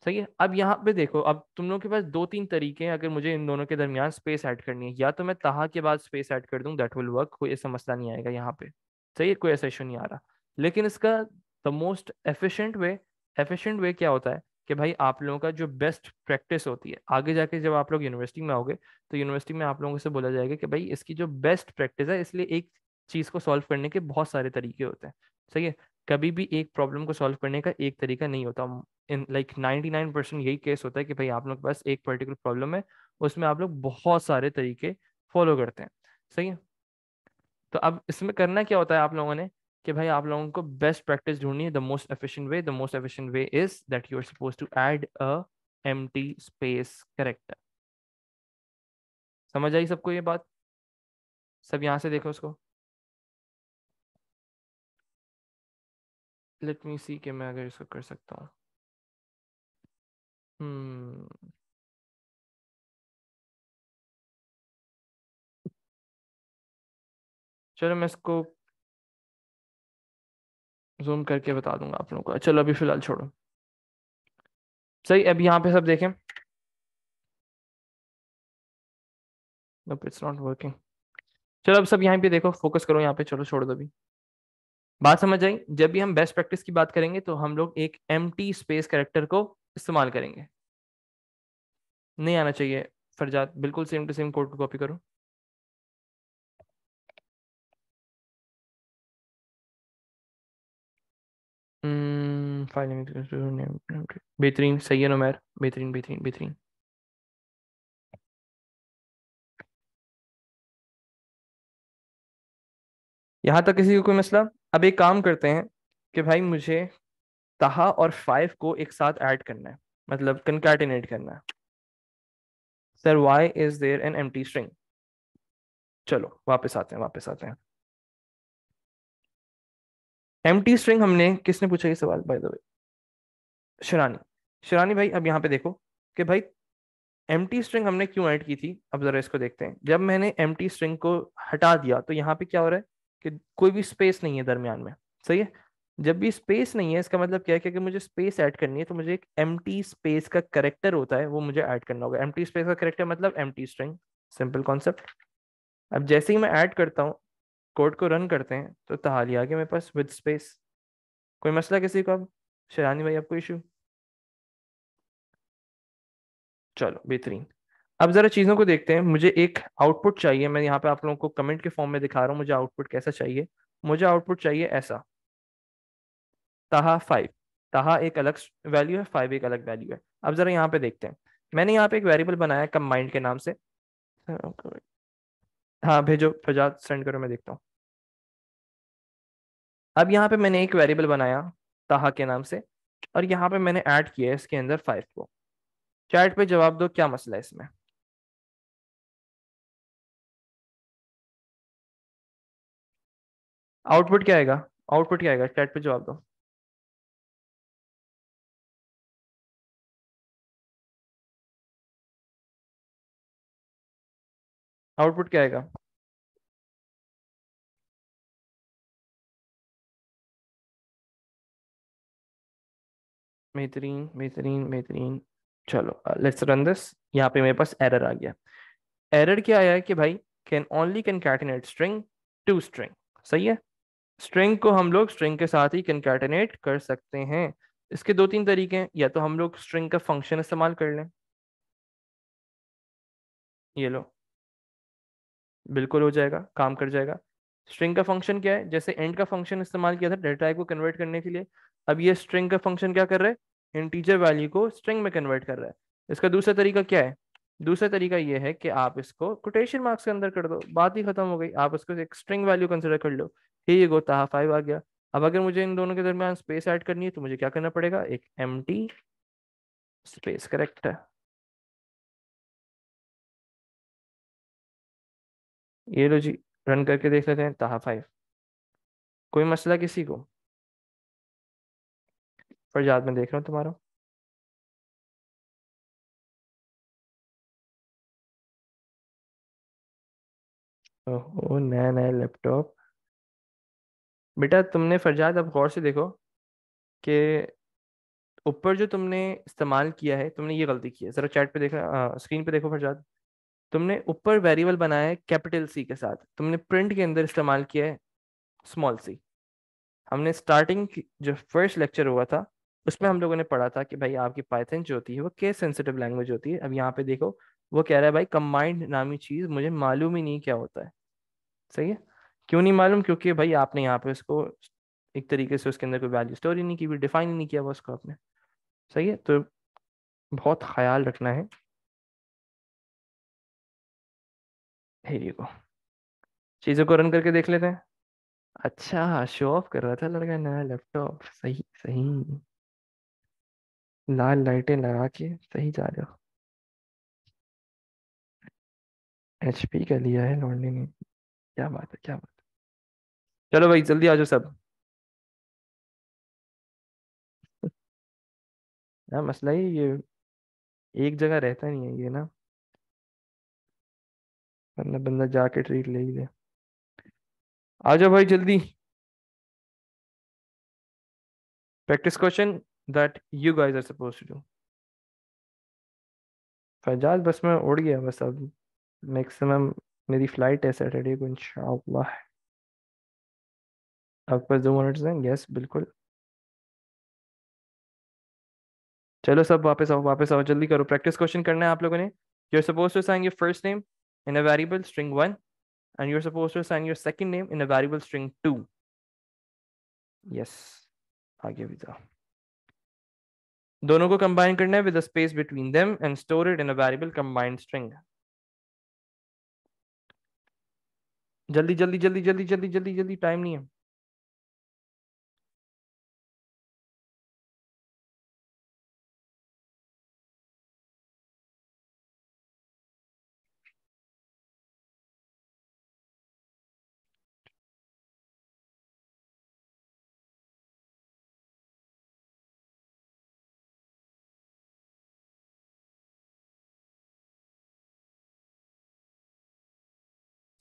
A: सही है। अब यहाँ पे देखो, अब तुम लोग के पास दो तीन तरीके हैं अगर मुझे इन दोनों के दरमियान स्पेस ऐड करनी है। या तो मैं ताहा के बाद स्पेस ऐड कर दूं, दैट विल वर्क, कोई ऐसा मसला नहीं आएगा यहाँ पे। सही है, कोई ऐसा इशू नहीं आ रहा। लेकिन इसका द मोस्ट एफिशिएंट वे क्या होता है कि भाई आप लोगों का जो बेस्ट प्रैक्टिस होती है, आगे जाके जब आप लोग यूनिवर्सिटी में आओगे तो यूनिवर्सिटी में आप लोगों से बोला जाएगा कि भाई इसकी जो बेस्ट प्रैक्टिस है, इसलिए एक चीज को सॉल्व करने के बहुत सारे तरीके होते हैं। सही है। कभी भी एक प्रॉब्लम को सॉल्व करने का एक तरीका नहीं होता। इन लाइक 99% यही केस होता है कि भाई आप लोग के पास एक पर्टिकुलर प्रॉब्लम है, उसमें आप लोग बहुत सारे तरीके फॉलो करते हैं। सही है। तो अब इसमें करना क्या होता है आप लोगों ने कि भाई आप लोगों को बेस्ट प्रैक्टिस ढूंढनी है। The most efficient way is that you are suppose to add a empty space character. समझ आई सबको ये बात? सब यहाँ से देखो उसको। लेट मी सी कि मैं अगर इसको कर सकता हूँ। हम्म चलो मैं इसको जूम करके बता दूंगा आप लोगों को। चलो अभी फिलहाल छोड़ो। सही, अब यहाँ पे सब देखें। It's not working. चलो अब सब यहाँ पे देखो, फोकस करो यहाँ पे। चलो छोड़ दो अभी। बात समझ आई? जब भी हम बेस्ट प्रैक्टिस की बात करेंगे तो हम लोग एक एम्प्टी स्पेस कैरेक्टर को इस्तेमाल करेंगे। नहीं आना चाहिए फरजाद, बिल्कुल सेम टू सेम कोड को कॉपी करो। फाइल बेहतरीन, सही है नुमैर, बेहतरीन बेहतरीन बेहतरीन। यहाँ तक किसी को कोई मसला? अब एक काम करते हैं कि भाई मुझे ताहा और 5 को एक साथ ऐड करना है, मतलब कंकैटिनेट करना है। Sir why is there an empty string. चलो वापस आते हैं, वापस आते हैं। एम्प्टी स्ट्रिंग हमने, किसने पूछा ये सवाल बाय द वे? शिरानी। शिरानी भाई अब यहाँ पे देखो कि भाई एम्प्टी स्ट्रिंग हमने क्यों ऐड की थी। अब जरा इसको देखते हैं। जब मैंने एम्प्टी स्ट्रिंग को हटा दिया तो यहाँ पे क्या हो रहा है कि कोई भी स्पेस नहीं है दरमियान में। सही है। जब भी स्पेस नहीं है, इसका मतलब क्या है कि अगर मुझे स्पेस ऐड करनी है तो मुझे एक एम्प्टी स्पेस का करेक्टर होता है, वो मुझे ऐड करना होगा। एम्प्टी स्पेस का करेक्टर मतलब एम्प्टी स्ट्रिंग। Simple concept. अब जैसे ही मैं ऐड करता हूँ, कोड को रन करते हैं तो ताली आ गया मेरे पास विद स्पेस। कोई मसला किसी को? अब शेरानी भाई आपको इशू? चलो बेहतरीन। अब जरा चीजों को देखते हैं। मुझे एक आउटपुट चाहिए। मैं यहाँ पे आप लोगों को कमेंट के फॉर्म में दिखा रहा हूँ मुझे आउटपुट कैसा चाहिए। मुझे आउटपुट चाहिए ऐसा, ताहा 5। ताहा एक अलग वैल्यू है, 5 एक अलग वैल्यू है। अब जरा यहाँ पे देखते हैं। मैंने यहाँ पे एक वेरिएबल बनाया कंबाइंड के नाम से। हाँ भेजो, फजाद सेंड करो, मैं देखता हूँ। अब यहाँ पे मैंने एक वेरिएबल बनाया ताहा के नाम से, और यहाँ पे मैंने ऐड किया है इसके अंदर 5 को। चैट पे जवाब दो, क्या मसला है इसमें? आउटपुट क्या आएगा? आउटपुट क्या आएगा? चैट पे जवाब दो। आउटपुट क्या आएगा? बेहतरीन बेहतरीन बेहतरीन। चलो लेट्स रन दिस। यहाँ पे मेरे पास एरर आ गया। एरर क्या आया है कि भाई can only concatenate string to string. सही है। स्ट्रिंग को हम लोग स्ट्रिंग के साथ ही कंकैटिनेट कर सकते हैं। इसके दो तीन तरीके हैं। या तो हम लोग स्ट्रिंग का फंक्शन इस्तेमाल कर लें, ये लो, बिल्कुल हो जाएगा, काम कर जाएगा। स्ट्रिंग का फंक्शन क्या है? जैसे एंड का फंक्शन इस्तेमाल किया था डेटा टाइप को कन्वर्ट करने के लिए, अब ये स्ट्रिंग का फंक्शन क्या कर रहा है? इंटीजर वैल्यू को स्ट्रिंग में कन्वर्ट कर रहा है। इसका दूसरा तरीका क्या है? दूसरा तरीका ये है कि आप इसको कोटेशन मार्क्स के अंदर कर दो, बात ही खत्म हो गई। आप इसको एक स्ट्रिंग वैल्यू कंसिडर कर लो ही ये गो, ताहा 5 आ गया। अब अगर मुझे इन दोनों के दरमियान स्पेस ऐड करनी है तो मुझे क्या करना पड़ेगा, एक एम्प्टी स्पेस, करेक्ट है। ये लो जी, रन करके देख लेते हैं, ताहा 5। कोई मसला किसी को? फरजाद में देख रहा हूँ तुम्हारा। ओहो, नया नया लैपटॉप। बेटा तुमने फरजाद अब गौर से देखो कि ऊपर जो तुमने इस्तेमाल किया है, तुमने ये गलती की है। जरा चैट पे देखना, स्क्रीन पे देखो फरजाद। तुमने ऊपर वेरिएबल बनाया है कैपिटल सी के साथ, तुमने प्रिंट के अंदर इस्तेमाल किया है स्मॉल सी। हमने स्टार्टिंग जो फर्स्ट लेक्चर हुआ था उसमें हम लोगों ने पढ़ा था कि भाई आपकी पाइथन जो होती है वो केस सेंसिटिव लैंग्वेज होती है। अब यहाँ पे देखो, वो कह रहा है भाई कंबाइंड नामी चीज मुझे मालूम ही नहीं क्या होता है। सही है। क्यों नहीं मालूम? क्योंकि भाई आपने यहाँ पे उसको एक तरीके से उसके अंदर कोई वैल्यू स्टोर ही नहीं की, डिफाइन ही नहीं किया हुआ उसको आपने। सही है, तो बहुत ख्याल रखना है। Here you go। चीजों को रन करके देख लेते हैं। अच्छा, शो ऑफ कर रहा था लड़का, नया लैपटॉप। सही सही। लाल लाइटें लगा के सही जा रहे हो। एचपी का लिया है लौंडे ने। क्या बात है, क्या बात है। चलो भाई जल्दी आ जाओ सब। ना मसला ही ये, एक जगह रहता नहीं है ये ना, वरना बंदा जाके ट्रीट ले ही ले। आ जाओ भाई जल्दी। Practice question that you guys are suppose to do. Faizaz बस में उड़ गया बस अब। मैक्सिमम मेरी फ्लाइट है सैटरडे को इंशाअल्लाह। आपके पास 2 मिनट्स हैं? यस बिल्कुल। चलो सब वापस आओ, वापस आओ, जल्दी करो। प्रैक्टिस क्वेश्चन करना है आप लोगों ने। You are suppose to assign your first name in a variable string 1 and you're supposed to assign your second name in a variable string 2। Yes, आगे भी जाओ। दोनों को कंबाइन करना है with a space between them and store it in a variable combined string. जल्दी जल्दी जल्दी जल्दी जल्दी जल्दी जल्दी, टाइम नहीं है।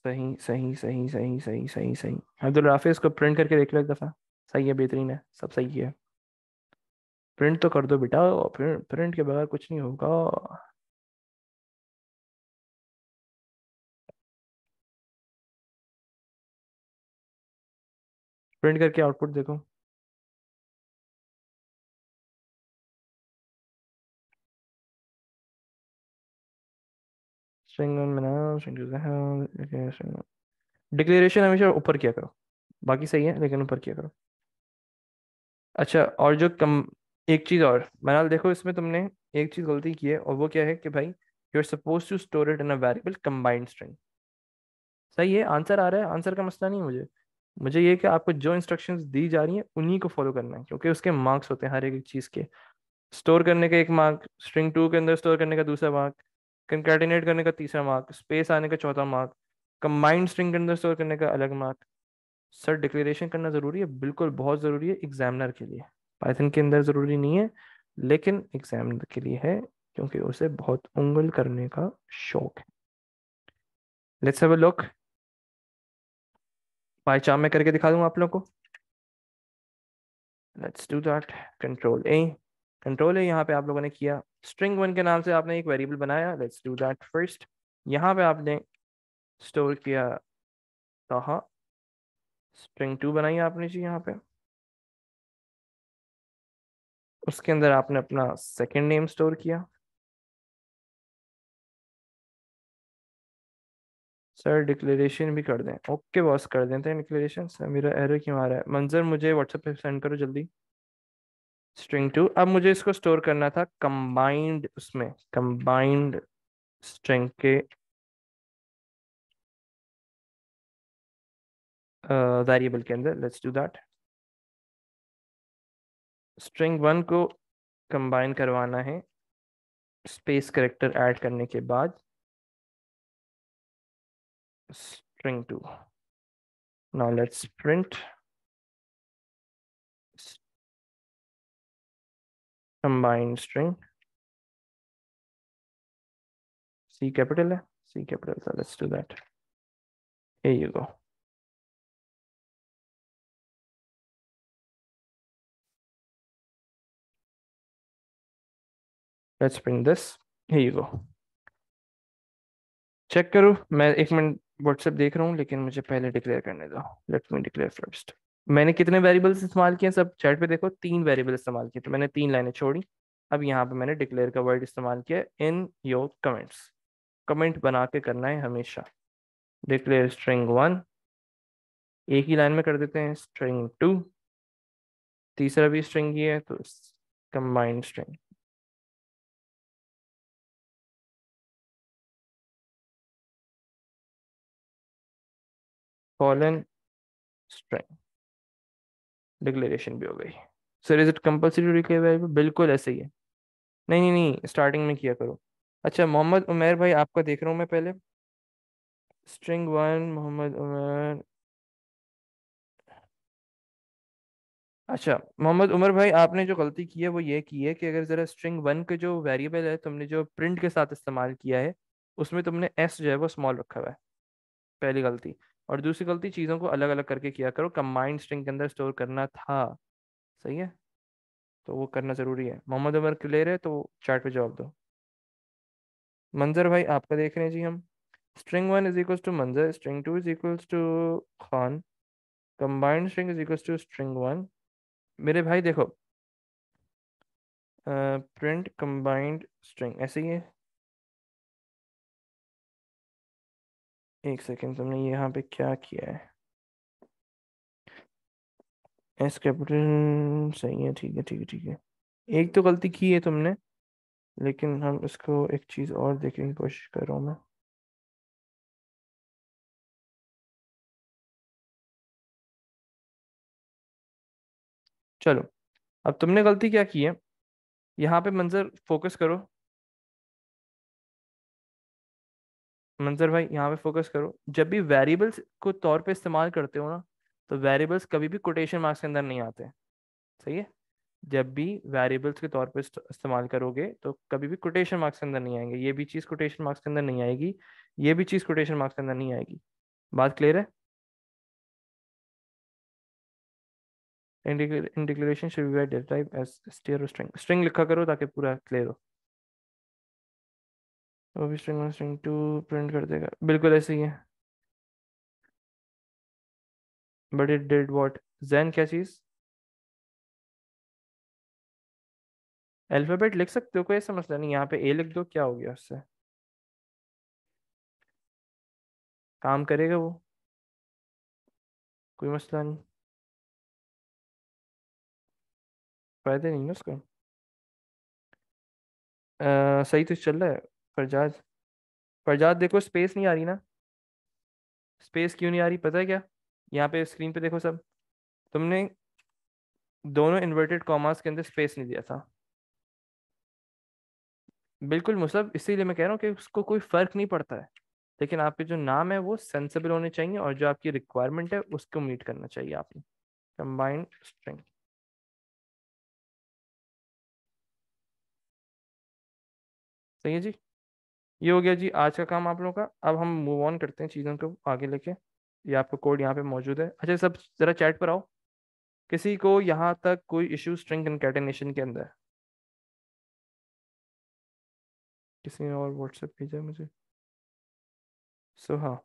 A: सही सही सही सही सही सही सही। अब्दुल राफी, इसको प्रिंट करके देख लो एक दफा। सही है, बेहतरीन है, सब सही है। प्रिंट तो कर दो बेटा, प्रिंट प्रिंट के बगैर कुछ नहीं होगा। प्रिंट करके आउटपुट देखो। स्ट्रिंग वन बनाओ, स्ट्रिंग डिक्लेरेशन हमेशा ऊपर किया करो। बाकी सही है लेकिन ऊपर किया करो। अच्छा, और जो कम, एक चीज और मनाल देखो, इसमें तुमने एक चीज गलती की है, और वो क्या है कि भाई you are suppose to store it in a variable combined string. सही है, आंसर आ रहा है, आंसर का मसला नहीं है मुझे। मुझे ये कि आपको जो इंस्ट्रक्शंस दी जा रही हैं उन्हीं को फॉलो करना है, क्योंकि उसके मार्क्स होते हैं हर एक चीज के। स्टोर करने का एक मार्क, स्ट्रिंग 2 के अंदर स्टोर करने का दूसरा मार्क, कंकैटिनेट करने का तीसरा मार्क, स्पेस आने का चौथा मार्क, कंबाइंड स्ट्रिंग के अंदर स्टोर करने का अलग मार्क। सर डिक्लेरेशन करना जरूरी है, बिल्कुल बहुत जरूरी है एग्जामिनर के लिए। पाइथन के अंदर जरूरी नहीं है, लेकिन एग्जामिनर के लिए है, क्योंकि उसे बहुत उंगल करने का शौक है। Let's have a look. By चाम में करके दिखा दूंगा आप लोग को। Let's do that. Control A. Control ए, यहाँ पे आप लोगों ने किया, स्ट्रिंग 1 के नाम से आपने एक वेरिएबल बनाया। Let's do that first. यहाँ पे आपने स्टोर किया कहा, स्ट्रिंग 2 बनाई आपने जी यहाँ पे। उसके अंदर आपने अपना सेकंड नेम स्टोर किया। सर डिक्लेरेशन भी कर दें? ओके बॉस, कर देते हैं डिक्लेरेशन। सर मेरा एरर क्यों आ रहा है? मंजर मुझे व्हाट्सएप पे सेंड करो जल्दी। स्ट्रिंग 2, अब मुझे इसको स्टोर करना था कंबाइंड, उसमें कंबाइंड स्ट्रिंग के वेरिएबल के अंदर। Let's do that. स्ट्रिंग 1 को कंबाइन करवाना है स्पेस करेक्टर ऐड करने के बाद string 2. Now let's print combine string. C capital है, C capital, so let's do that. Here you go. Let's print this. Here you go. Check करो, मैं एक मिनट व्हाट्सएप देख रहा हूँ, लेकिन मुझे पहले डिक्लेयर करने दो। Let me declare first. मैंने कितने वेरिएबल्स इस्तेमाल किए सब चैट पे देखो, 3 वेरिएबल इस्तेमाल किए, तो मैंने 3 लाइनें छोड़ी। अब यहाँ पे मैंने डिक्लेयर का वर्ड इस्तेमाल किया इन योर कमेंट्स। कमेंट बना के करना है हमेशा। डिक्लेयर स्ट्रिंग 1, एक ही लाइन में कर देते हैं स्ट्रिंग 2, तीसरा भी स्ट्रिंग ही है तो combined string. Colon string. Declaration भी हो गई। Sir is it compulsory to declare variable? बिल्कुल ऐसे ही है। नहीं नहीं नहीं, स्टार्टिंग में किया करो। अच्छा मोहम्मद उमर भाई, आपका देख रहा हूँ मैं पहले। स्ट्रिंग 1 मोहम्मद उमर। अच्छा मोहम्मद उमर भाई, आपने जो गलती की है वो ये की है कि अगर जरा स्ट्रिंग 1 के जो वेरिएबल है तुमने जो प्रिंट के साथ इस्तेमाल किया है, उसमें तुमने एस जो है वो स्मॉल रखा हुआ है, पहली गलती। और दूसरी गलती, चीज़ों को अलग अलग करके किया करो, कंबाइंड स्ट्रिंग के अंदर स्टोर करना था। सही है, तो वो करना जरूरी है। मोहम्मद उमर क्लियर है तो चैट पे जवाब दो। मंजर भाई आपका देख रहे हैं जी हम। String 1 is equals to Manzar, string 2 is equals to Khan, combined string is equals to string 1। मेरे भाई देखो, प्रिंट कंबाइंड स्ट्रिंग ऐसे ही है। एक सेकेंड, तुमने यहाँ पे क्या किया है? एस कैपिटल सही है, ठीक है ठीक है ठीक है। एक तो गलती की है तुमने, लेकिन हम इसको एक चीज़ और देखने की कोशिश कर रहा हूँ मैं। चलो, अब तुमने गलती क्या की है, यहाँ पे मंजर फोकस करो। मंजर भाई यहाँ पे फोकस करो। जब भी वेरिएबल्स को तौर पे इस्तेमाल करते हो ना, तो वेरिएबल्स कभी भी कोटेशन मार्क्स के अंदर नहीं आते। सही है, जब भी वेरिएबल्स के तौर पे इस्तेमाल करोगे तो कभी भी कोटेशन मार्क्स के अंदर नहीं आएंगे। ये भी चीज़ कोटेशन मार्क्स के अंदर नहीं आएगी, ये भी चीज़ कोटेशन मार्क्स के अंदर नहीं आएगी। बात क्लियर है? In declaration should be data type as string string. String लिखा करो ताकि पूरा क्लियर हो। वो भी स्ट्रिंग 1 स्ट्रिंग 2 प्रिंट कर देगा, बिल्कुल ऐसे ही है। But it did what? Jain क्या चीज़? अल्फाबेट लिख सकते हो, कोई ऐसा मसला नहीं। यहाँ पे ए लिख दो, क्या हो गया उससे? काम करेगा वो, कोई मसला नहीं। फायदा नहीं है उसका। सही तो चल रहा है। फरजाद, फरजाद देखो स्पेस नहीं आ रही ना। स्पेस क्यों नहीं आ रही पता है क्या? यहाँ पे स्क्रीन पे देखो सब, तुमने दोनों इन्वर्टेड कॉमास के अंदर स्पेस नहीं दिया था। बिल्कुल मुसब, इसीलिए मैं कह रहा हूँ कि उसको कोई फर्क नहीं पड़ता है, लेकिन आपके जो नाम है वो सेंसेबल होने चाहिए और जो आपकी रिक्वायरमेंट है उसको मीट करना चाहिए आपने। Combined string. सही है जी। ये हो गया जी आज का काम आप लोगों का। अब हम मूव ऑन करते हैं चीज़ों को आगे लेके। ये आपका कोड यहाँ पे मौजूद है। अच्छा सब जरा चैट पर आओ। किसी को यहाँ तक कोई इशू स्ट्रिंग कंकैटेनेशन के अंदर? किसी ने और व्हाट्सएप भेजा है मुझे? सुहा,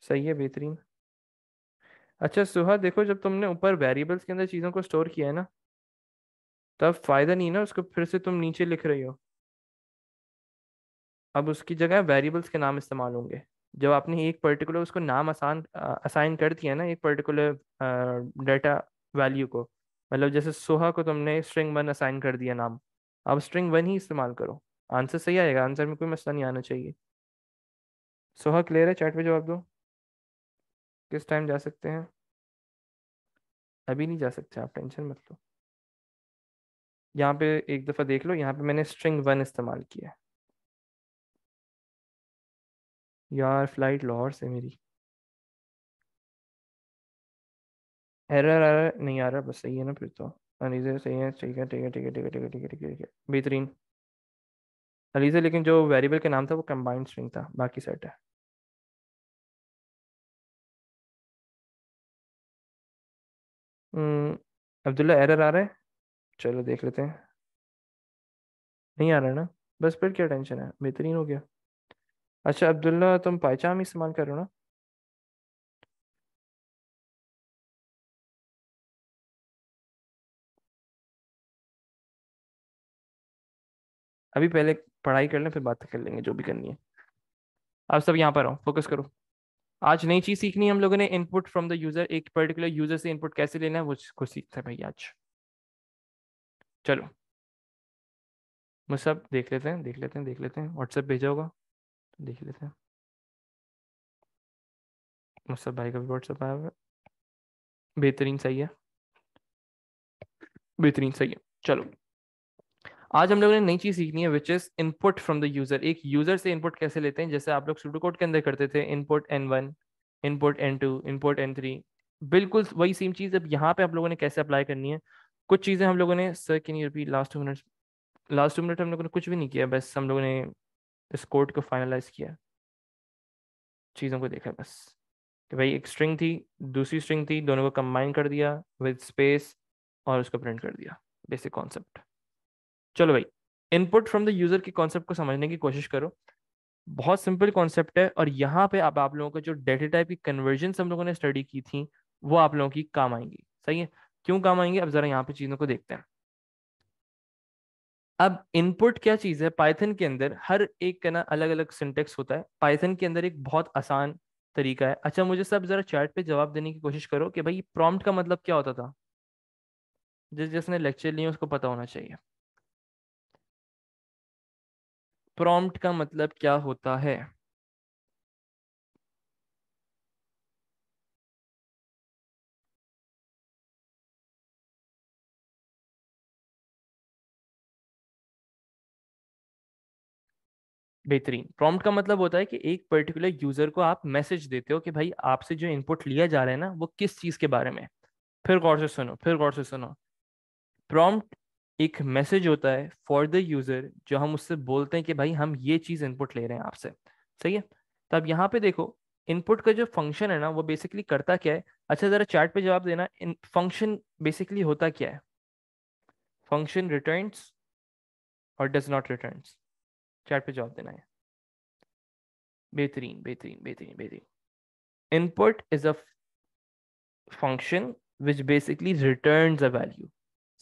A: सही है, बेहतरीन। अच्छा सुहा देखो, जब तुमने ऊपर वेरिएबल्स के अंदर चीज़ों को स्टोर किया है ना, तब फायदा नहीं ना उसको फिर से तुम नीचे लिख रही हो। अब उसकी जगह वेरिएबल्स के नाम इस्तेमाल होंगे। जब आपने एक पर्टिकुलर उसको नाम आसान असाइन कर दिया ना, एक पर्टिकुलर डेटा वैल्यू को, मतलब जैसे सोहा को तुमने स्ट्रिंग 1 असाइन कर दिया नाम, अब स्ट्रिंग 1 ही इस्तेमाल करो। आंसर सही आएगा, आंसर में कोई मसला नहीं आना चाहिए। सोहा क्लियर है? चैट पे जवाब दो, किस टाइम जा सकते हैं? अभी नहीं जा सकते, आप टेंशन मत लो। यहाँ पे एक दफ़ा देख लो, यहाँ पे मैंने स्ट्रिंग 1 इस्तेमाल किया है। यार फ्लाइट लाहौर से मेरी, एरर आ रहा है? नहीं आ रहा, बस सही है ना फिर तो। अलीज़ा सही है, ठीक है ठीक है ठीक है ठीक है ठीक है ठीक है ठीक है ठीक है, बेहतरीन। अलीज़ा, लेकिन जो वेरिएबल का नाम था वो कंबाइंड स्ट्रिंग था, बाकी सेट है। हम्म, अब्दुल्ला एरर आ रहा है? चलो देख लेते हैं। नहीं आ रहा ना, बस फिर क्या टेंशन है, बेहतरीन हो गया। अच्छा अब्दुल्ला, तुम पायचाम इस्तेमाल कर रहे हो ना? अभी पहले पढ़ाई कर लें, फिर बात कर लेंगे जो भी करनी है। आप सब यहाँ पर आओ, फोकस करो। आज नई चीज सीखनी है हम लोगों ने, इनपुट फ्रॉम द यूजर। एक पर्टिकुलर यूजर से इनपुट कैसे लेना है वो कुछ सीखते हैं भाई आज। चलो, मुझे देख लेते हैं, देख लेते हैं, देख लेते हैं, व्हाट्सएप भेजा होगा, देख लेते हैं। मुझसे भाई का भी व्हाट्सएप आया हुआ है। बेहतरीन, सही है, बेहतरीन, सही है। चलो, आज हम लोगों ने नई चीज सीखनी है, which is input from the user. एक यूजर से इनपुट कैसे लेते हैं, जैसे आप लोग सूडो कोड के अंदर करते थे, input N1, input N2, input N3। बिल्कुल वही सेम चीज अब यहाँ पे आप लोगों ने कैसे अप्लाई करनी है। कुछ चीजें हम लोगों ने, sir can you repeat last 2 minutes? Last 2 minute हम लोगों ने कुछ भी नहीं किया, बस हम लोगों ने इस कोड को फाइनलाइज किया, चीज़ों को देखा बस। कि भाई एक स्ट्रिंग थी, दूसरी स्ट्रिंग थी, दोनों को कंबाइन कर दिया विद स्पेस और उसको प्रिंट कर दिया। Basic concept. चलो भाई, इनपुट फ्रॉम द यूजर के कॉन्सेप्ट को समझने की कोशिश करो। बहुत सिंपल कॉन्सेप्ट है, और यहाँ पे अब आप लोगों को जो डेटा टाइप की कन्वर्जन हम लोगों ने स्टडी की थी वो आप लोगों की काम आएंगी। सही है? क्यों काम आएंगी, अब जरा यहाँ पे चीज़ों को देखते हैं। अब इनपुट क्या चीज़ है, पाइथन के अंदर हर एक का ना अलग अलग सिंटेक्स होता है। पाइथन के अंदर एक बहुत आसान तरीका है। अच्छा, मुझे सब जरा चैट पे जवाब देने की कोशिश करो कि भाई प्रॉम्प्ट का मतलब क्या होता था। जिसने लेक्चर लिए उसको पता होना चाहिए प्रॉम्प्ट का मतलब क्या होता है। बेहतरीन। प्रॉम्प्ट का मतलब होता है कि एक पर्टिकुलर यूजर को आप मैसेज देते हो कि भाई आपसे जो इनपुट लिया जा रहा है ना वो किस चीज के बारे में है। फिर गौर से सुनो, फिर गौर से सुनो। प्रॉम्प्ट एक मैसेज होता है फॉर द यूजर, जो हम उससे बोलते हैं कि भाई हम ये चीज इनपुट ले रहे हैं आपसे। सही है? तो अब यहाँ पे देखो, इनपुट का जो फंक्शन है ना वो बेसिकली करता क्या है। अच्छा जरा चैट पे जवाब देना, इन फंक्शन बेसिकली होता क्या है। फंक्शन रिटर्न्स और डज नॉट रिटर्न्स। चैट पे जवाब देना है। बेहतरीन, बेहतरीन, बेहतरीन, बेहतरीन। Input is a function which basically returns a value.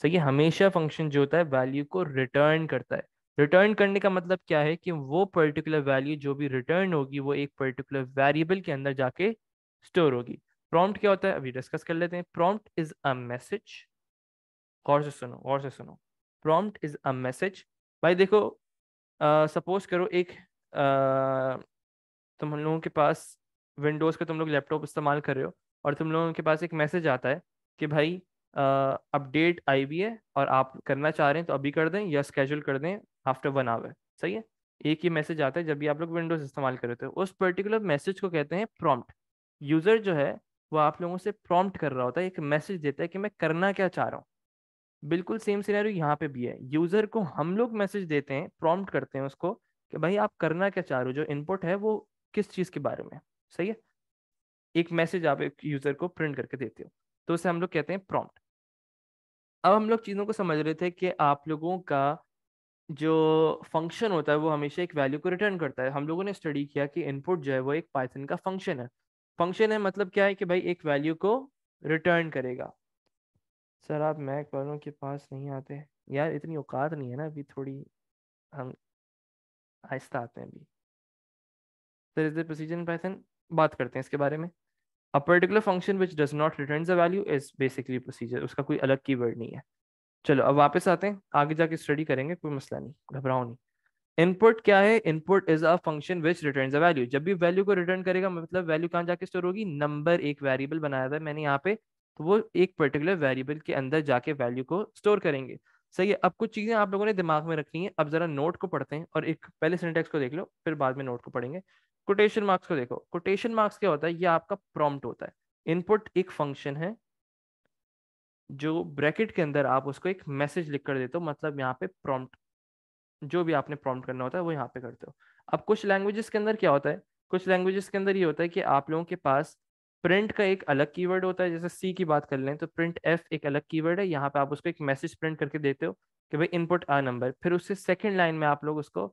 A: सही है? हमेशा फंक्शन जो होता है वैल्यू को रिटर्न करता है। रिटर्न करने का मतलब क्या है कि वो पर्टिकुलर वैल्यू जो भी रिटर्न होगी वो एक पर्टिकुलर वेरिएबल के अंदर जाके स्टोर होगी। प्रॉम्प्ट क्या होता है अभी डिस्कस कर लेते हैं। Prompt is a message. गौर से सुनो, गौर से सुनो। Prompt is a message. भाई देखो, सपोज करो एक तुम लोगों के पास विंडोज़ का तुम लोग लैपटॉप इस्तेमाल कर रहे हो, और तुम लोगों के पास एक मैसेज आता है कि भाई अपडेट आई हुई है और आप करना चाह रहे हैं तो अभी कर दें या स्केड्यूल कर दें आफ्टर 1 आवर। सही है? एक ही मैसेज आता है जब भी आप लोग विंडोज़ इस्तेमाल कर रहे हो, उस पर्टिकुलर मैसेज को कहते हैं प्रॉम्प्ट। यूज़र जो है वो आप लोगों से प्रॉम्प्ट कर रहा होता है, एक मैसेज देता है कि मैं करना क्या चाह रहा हूँ। बिल्कुल सेम सिनेरियो यहाँ पे भी है। यूजर को हम लोग मैसेज देते हैं, प्रॉम्प्ट करते हैं उसको कि भाई आप करना क्या चाह रहे हो, जो इनपुट है वो किस चीज के बारे में है। सही है? एक मैसेज आप एक यूजर को प्रिंट करके देते हो, तो उसे हम लोग कहते हैं प्रॉम्प्ट। अब हम लोग चीजों को समझ रहे थे कि आप लोगों का जो फंक्शन होता है वो हमेशा एक वैल्यू को रिटर्न करता है। हम लोगों ने स्टडी किया कि इनपुट जो है वो एक पाइथन का फंक्शन है। फंक्शन है मतलब क्या है कि भाई एक वैल्यू को रिटर्न करेगा। सर आप मैक वालों के पास नहीं आते? यार इतनी औकात नहीं है ना अभी, थोड़ी हम आहिस्ता आते हैं अभी। There is the procedure in Python, बात करते हैं इसके बारे में। A particular function which does not return the value is basically procedure, उसका कोई अलग कीवर्ड नहीं है। चलो अब वापस आते हैं, आगे जाके स्टडी करेंगे, कोई मसला नहीं, घबराओ नहीं। इनपुट क्या है? Input is a function which returns a value. जब भी वैल्यू को रिटर्न करेगा मतलब वैल्यू कहाँ जाके स्टोर होगी? नंबर, एक वेरिएबल बनाया हुआ है मैंने यहाँ पे, तो वो एक पर्टिकुलर वेरिएबल के अंदर जाके वैल्यू को स्टोर करेंगे। सही है। अब कुछ चीजें आप लोगों ने दिमाग में रखनी है। अब जरा नोट को पढ़ते हैं और एक पहले सिंटेक्स को देख लो, फिर बाद में नोट को पढ़ेंगे। कोटेशन मार्क्स को देखो। कोटेशन मार्क्स क्या होता है? ये आपका प्रॉम्प्ट होता है। इनपुट एक फंक्शन है जो ब्रैकेट के अंदर आप उसको एक मैसेज लिख कर देते हो, मतलब यहाँ पे प्रॉम्प्ट, जो भी आपने प्रॉम्प्ट करना होता है वो यहाँ पे करते हो। अब कुछ लैंग्वेजेस के अंदर क्या होता है? कुछ लैंग्वेजेस के अंदर ये होता है कि आप लोगों के पास प्रिंट का एक अलग कीवर्ड होता है। जैसे सी की बात कर लें तो प्रिंट एफ एक अलग कीवर्ड है, यहाँ पे आप उसको एक मैसेज प्रिंट करके देते हो कि भाई इनपुट आ नंबर, फिर उससे सेकंड लाइन में आप लोग उसको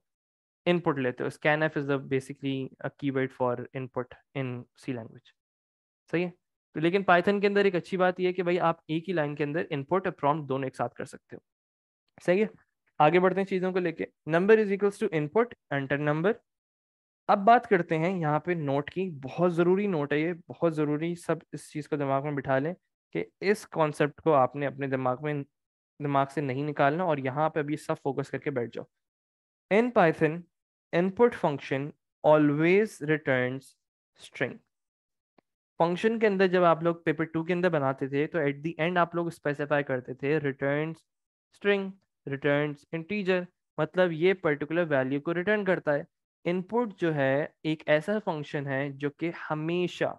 A: इनपुट लेते हो। Scan F is the basically a keyword for input in C language. सही है। तो लेकिन पाइथन के अंदर एक अच्छी बात यह है कि भाई आप एक ही लाइन के अंदर इनपुट और प्रॉम्प्ट दोनों एक साथ कर सकते हो। सही है। आगे बढ़ते हैं चीजों को लेके। Number is equals to input enter number. अब बात करते हैं यहाँ पे नोट की। बहुत जरूरी नोट है ये, बहुत जरूरी। सब इस चीज को दिमाग में बिठा लें कि इस कॉन्सेप्ट को आपने अपने दिमाग से नहीं निकालना, और यहाँ पे अभी सब फोकस करके बैठ जाओ। In Python input function always returns string. Function के अंदर जब आप लोग पेपर 2 के अंदर बनाते थे तो एट द एंड आप लोग स्पेसिफाई करते थे रिटर्न्स स्ट्रिंग, रिटर्न्स इंटीजर, मतलब ये पर्टिकुलर वैल्यू को रिटर्न करता है। इनपुट जो है एक ऐसा फंक्शन है जो कि हमेशा,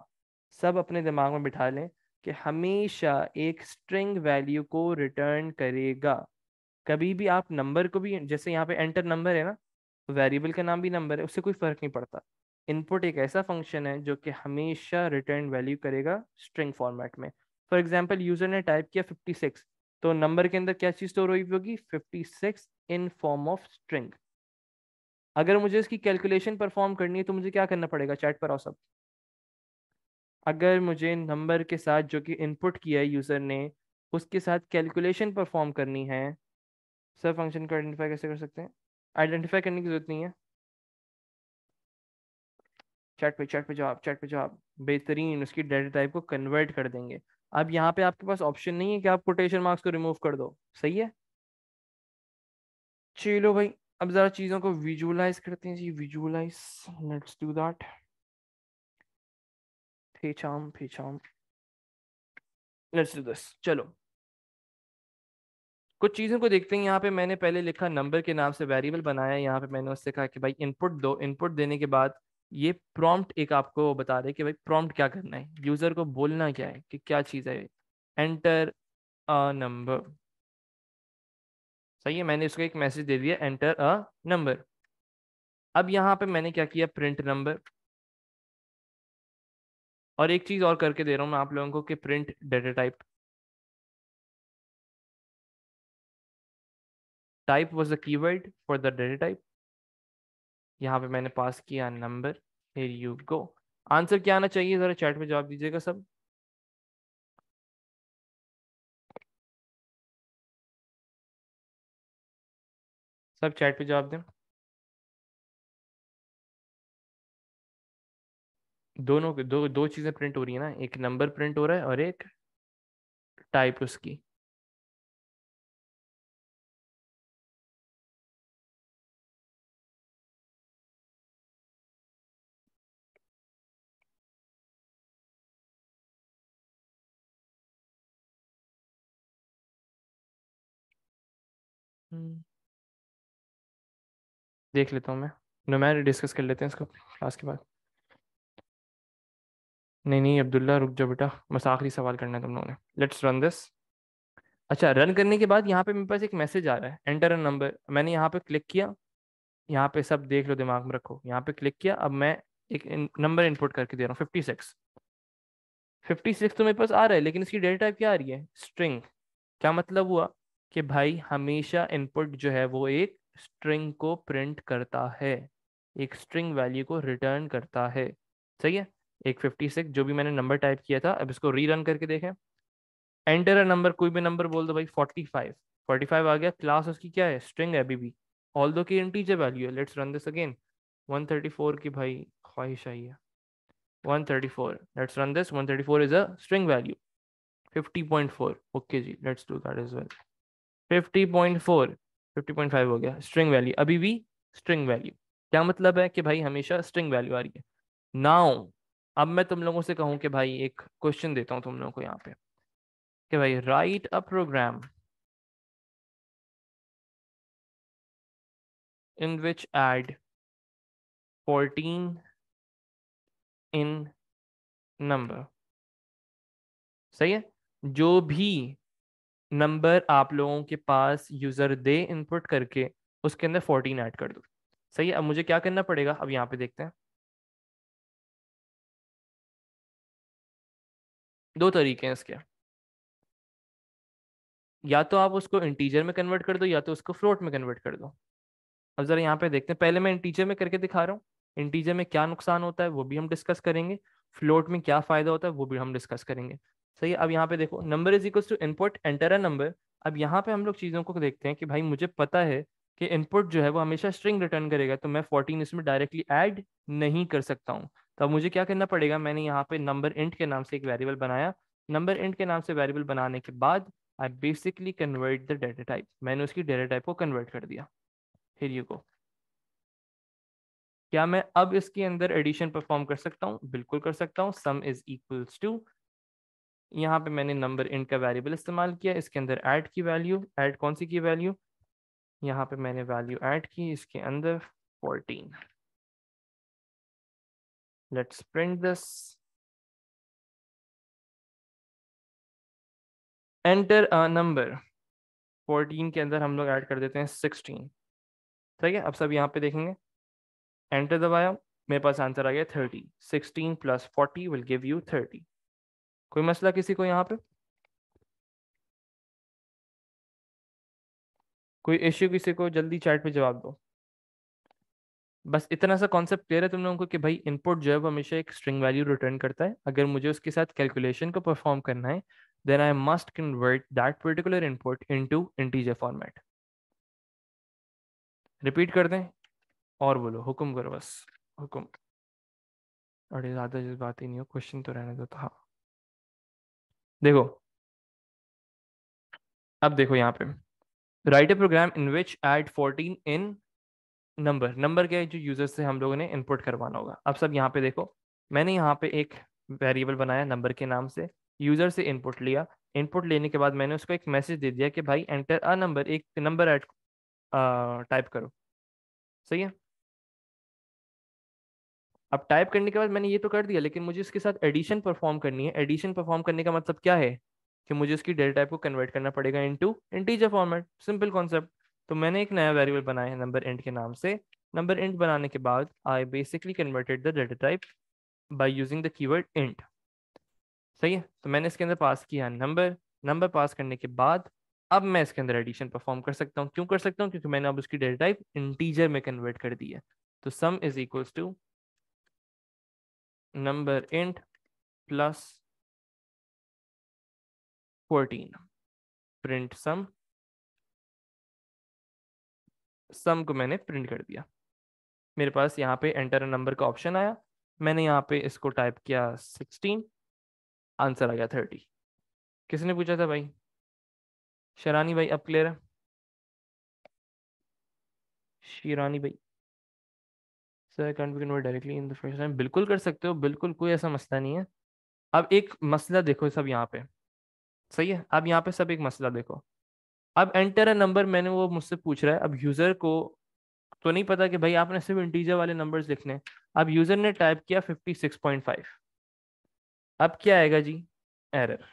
A: सब अपने दिमाग में बिठा लें कि हमेशा एक स्ट्रिंग वैल्यू को रिटर्न करेगा। कभी भी आप नंबर को भी, जैसे यहाँ पे एंटर नंबर है ना, वेरिएबल का नाम भी नंबर है, उससे कोई फर्क नहीं पड़ता। इनपुट एक ऐसा फंक्शन है जो कि हमेशा रिटर्न वैल्यू करेगा स्ट्रिंग फॉर्मेट में। फॉर एग्जांपल यूजर ने टाइप किया 56, तो नंबर के अंदर क्या चीज स्टोर हुई होगी? 56 इन फॉर्म ऑफ स्ट्रिंग। अगर मुझे इसकी कैलकुलेशन परफॉर्म करनी है तो मुझे क्या करना पड़ेगा? चैट पर आओ सब। अगर मुझे नंबर के साथ जो कि इनपुट किया है यूजर ने, उसके साथ कैलकुलेशन परफॉर्म करनी है, सर फंक्शन को आइडेंटिफाई कैसे कर सकते हैं? आइडेंटिफाई करने की जरूरत नहीं है। चैट पे जवाब, चैट पे जवाब। बेहतरीन, उसकी डेटा टाइप को कन्वर्ट कर देंगे। अब यहाँ पे आपके पास ऑप्शन नहीं है कि आप कोटेशन मार्क्स को रिमूव कर दो। सही है। चलो भाई, अब जरा चीजों को विजुअलाइज करते हैं जी। Visualize, let's do that. फेचाम फेचाम, लेट्स डू दिस। चलो कुछ चीज़ों को देखते हैं। यहाँ पे मैंने पहले लिखा नंबर के नाम से वेरिएबल बनाया। यहाँ पे मैंने उससे कहा कि भाई इनपुट दो। इनपुट देने के बाद ये प्रॉम्प्ट एक आपको बता दे कि भाई प्रॉम्प्ट क्या करना है, यूजर को बोलना क्या है, कि क्या चीज़ है। Enter a number. सही है। मैंने इसको एक मैसेज दे दिया, एंटर अ नंबर। अब यहाँ पे मैंने क्या किया? Print number. और एक चीज और करके दे रहा हूँ मैं आप लोगों को कि print data type. Type was the keyword for the data type. यहाँ पे मैंने पास किया number. Here you go. Answer क्या आना चाहिए? जरा चैट में जवाब दीजिएगा सब। सब चैट पे जवाब दें। दोनों के दो दो चीजें प्रिंट हो रही है ना, एक नंबर प्रिंट हो रहा है और एक टाइप उसकी। हम्म, देख लेता हूँ मैं। नुमैर डिस्कस कर लेते हैं इसको क्लास के बाद। नहीं नहीं अब्दुल्ला, रुक जाओ बेटा, बस आखिरी सवाल करना है तुम लोगों ने। Let's run this. अच्छा, रन करने के बाद यहाँ पे मेरे पास एक मैसेज आ रहा है, एंटर अ नंबर। मैंने यहाँ पे क्लिक किया। यहाँ पे सब देख लो, दिमाग में रखो। यहाँ पे क्लिक किया। अब मैं एक नंबर इनपुट करके दे रहा हूँ 56। 56 तो मेरे पास आ रहा है, लेकिन इसकी डेटा टाइप क्या आ रही है? स्ट्रिंग। क्या मतलब हुआ? कि भाई हमेशा इनपुट जो है वो एक स्ट्रिंग को प्रिंट करता है, एक स्ट्रिंग वैल्यू को रिटर्न करता है। सही है। एक 56 जो भी मैंने नंबर टाइप किया था, अब इसको रीरन करके देखें। एंटर अ नंबर, कोई भी नंबर बोल दो भाई। 45। 45 आ गया। क्लास उसकी क्या है? स्ट्रिंग है अभी भी, ऑल दो की इंटीजर वैल्यू है। Let's run this again. 134 की भाई ख्वाहिश आई है। 134, let's run this. 134 is a string value. 50.4, okay जी, let's do that as well. 50.4, 50.5 हो गया स्ट्रिंग वैल्यू अभी भी। String value. क्या मतलब है कि भाई हमेशा स्ट्रिंग वैल्यू आ रही है। नाउ अब मैं तुम लोगों से कहूं कि भाई एक क्वेश्चन देता हूं तुम लोगों को यहाँ पे कि भाई right a program in which add 14 in number. सही है। जो भी नंबर आप लोगों के पास यूजर दे इनपुट करके उसके अंदर 14 ऐड कर दो। सही है। अब मुझे क्या करना पड़ेगा, अब यहाँ पे देखते हैं। दो तरीके हैं इसके। या तो आप उसको इंटीजर में कन्वर्ट कर दो या तो उसको फ्लोट में कन्वर्ट कर दो। अब जरा यहाँ पे देखते हैं, पहले मैं इंटीजर में करके दिखा रहा हूँ। इंटीजर में क्या नुकसान होता है वो भी हम डिस्कस करेंगे, फ्लोट में क्या फायदा होता है वो भी हम डिस्कस करेंगे। सही है। अब यहाँ पे देखो, number is equal to input enter a number. अब यहाँ पे हम लोग चीज़ों को देखते हैं कि भाई मुझे पता है कि इनपुट जो है वो हमेशा स्ट्रिंग रिटर्न करेगा, तो मैं 14 इसमें डायरेक्टली ऐड नहीं कर सकता हूँ। तो अब मुझे क्या करना पड़ेगा, मैंने यहाँ पे नंबर इंट के नाम से एक वेरिएबल बनाया। नंबर इंट के नाम से वेरिएबल बनाने के बाद I basically convert the data type, मैंने उसकी डेटा टाइप को कन्वर्ट कर दिया। हियर यू गो। क्या मैं अब इसके अंदर एडिशन परफॉर्म कर सकता हूँ? बिल्कुल कर सकता हूँ। सम इज इक्वल्स टू, यहाँ पे मैंने नंबर इंट का वेरिएबल इस्तेमाल किया, इसके अंदर ऐड की वैल्यू, ऐड कौन सी की वैल्यू, यहाँ पे मैंने वैल्यू ऐड की इसके अंदर 14। Let's print this. Enter a number. 14 के अंदर हम लोग ऐड कर देते हैं 16। ठीक है। अब सब यहाँ पे देखेंगे, एंटर दबाया, मेरे पास आंसर आ गया 30। 16 प्लस 40 विल गिव यू 30। कोई मसला किसी को यहाँ पे? कोई इश्यू किसी को? जल्दी चैट पे जवाब दो। बस इतना सा कॉन्सेप्ट क्लियर है तुम लोगों को कि भाई इनपुट जो है वो हमेशा एक स्ट्रिंग वैल्यू रिटर्न करता है। अगर मुझे उसके साथ कैलकुलेशन को परफॉर्म करना है, then I must convert that particular input into integer format. Repeat कर दें और बोलो, हुक्म करो बस। हुक्म। अरे ज्यादा जिस बात ही नहीं हो, क्वेश्चन तो रहने दो। तो हाँ देखो, अब देखो यहाँ पे, right A programme in which add 14 in number. Number क्या है? जो यूजर से हम लोगों ने इनपुट करवाना होगा। अब सब यहाँ पे देखो, मैंने यहाँ पे एक वेरिएबल बनाया नंबर के नाम से, यूजर से इनपुट लिया। इनपुट लेने के बाद मैंने उसको एक मैसेज दे दिया कि भाई एंटर अ नंबर, एक नंबर ऐड टाइप करो। सही है। अब टाइप करने के बाद मैंने ये तो कर दिया, लेकिन मुझे इसके साथ एडिशन परफॉर्म करनी है। एडिशन परफॉर्म करने का मतलब क्या है कि मुझे उसकी डेटा टाइप को कन्वर्ट करना पड़ेगा into integer format. Simple concept. तो मैंने एक नया वेरिएबल बनाया है नंबर इंट के नाम से। नंबर इंट बनाने के बाद I basically converted the data type by using the keyword int. सही है। तो मैंने इसके अंदर पास किया नंबर। नंबर पास करने के बाद अब मैं इसके अंदर एडिशन परफॉर्म कर सकता हूँ। क्यों कर सकता हूँ? क्योंकि मैंने अब उसकी डेटा टाइप इंटीजर में कन्वर्ट कर दी है। तो sum is equals to number int plus 14, print sum. Sum को मैंने प्रिंट कर दिया। मेरे पास यहाँ पे एंटर नंबर का ऑप्शन आया, मैंने यहाँ पे इसको टाइप किया 16, आंसर आ गया 30। किसने पूछा था भाई? शरानी भाई, अब क्लियर है? शिरानी भाई, sir can be convert directly in the first time. बिल्कुल कर सकते हो, बिल्कुल कोई ऐसा मसला नहीं है। अब एक मसला देखो सब यहाँ पे। सही है। अब यहाँ पे सब एक मसला देखो। अब एंटर अ नंबर, मैंने वो मुझसे पूछ रहा है, अब यूजर को तो नहीं पता कि भाई आपने सिर्फ इंटीजर वाले नंबर्स लिखने हैं। अब यूजर ने टाइप किया 56.5। अब क्या आएगा जी? एरर।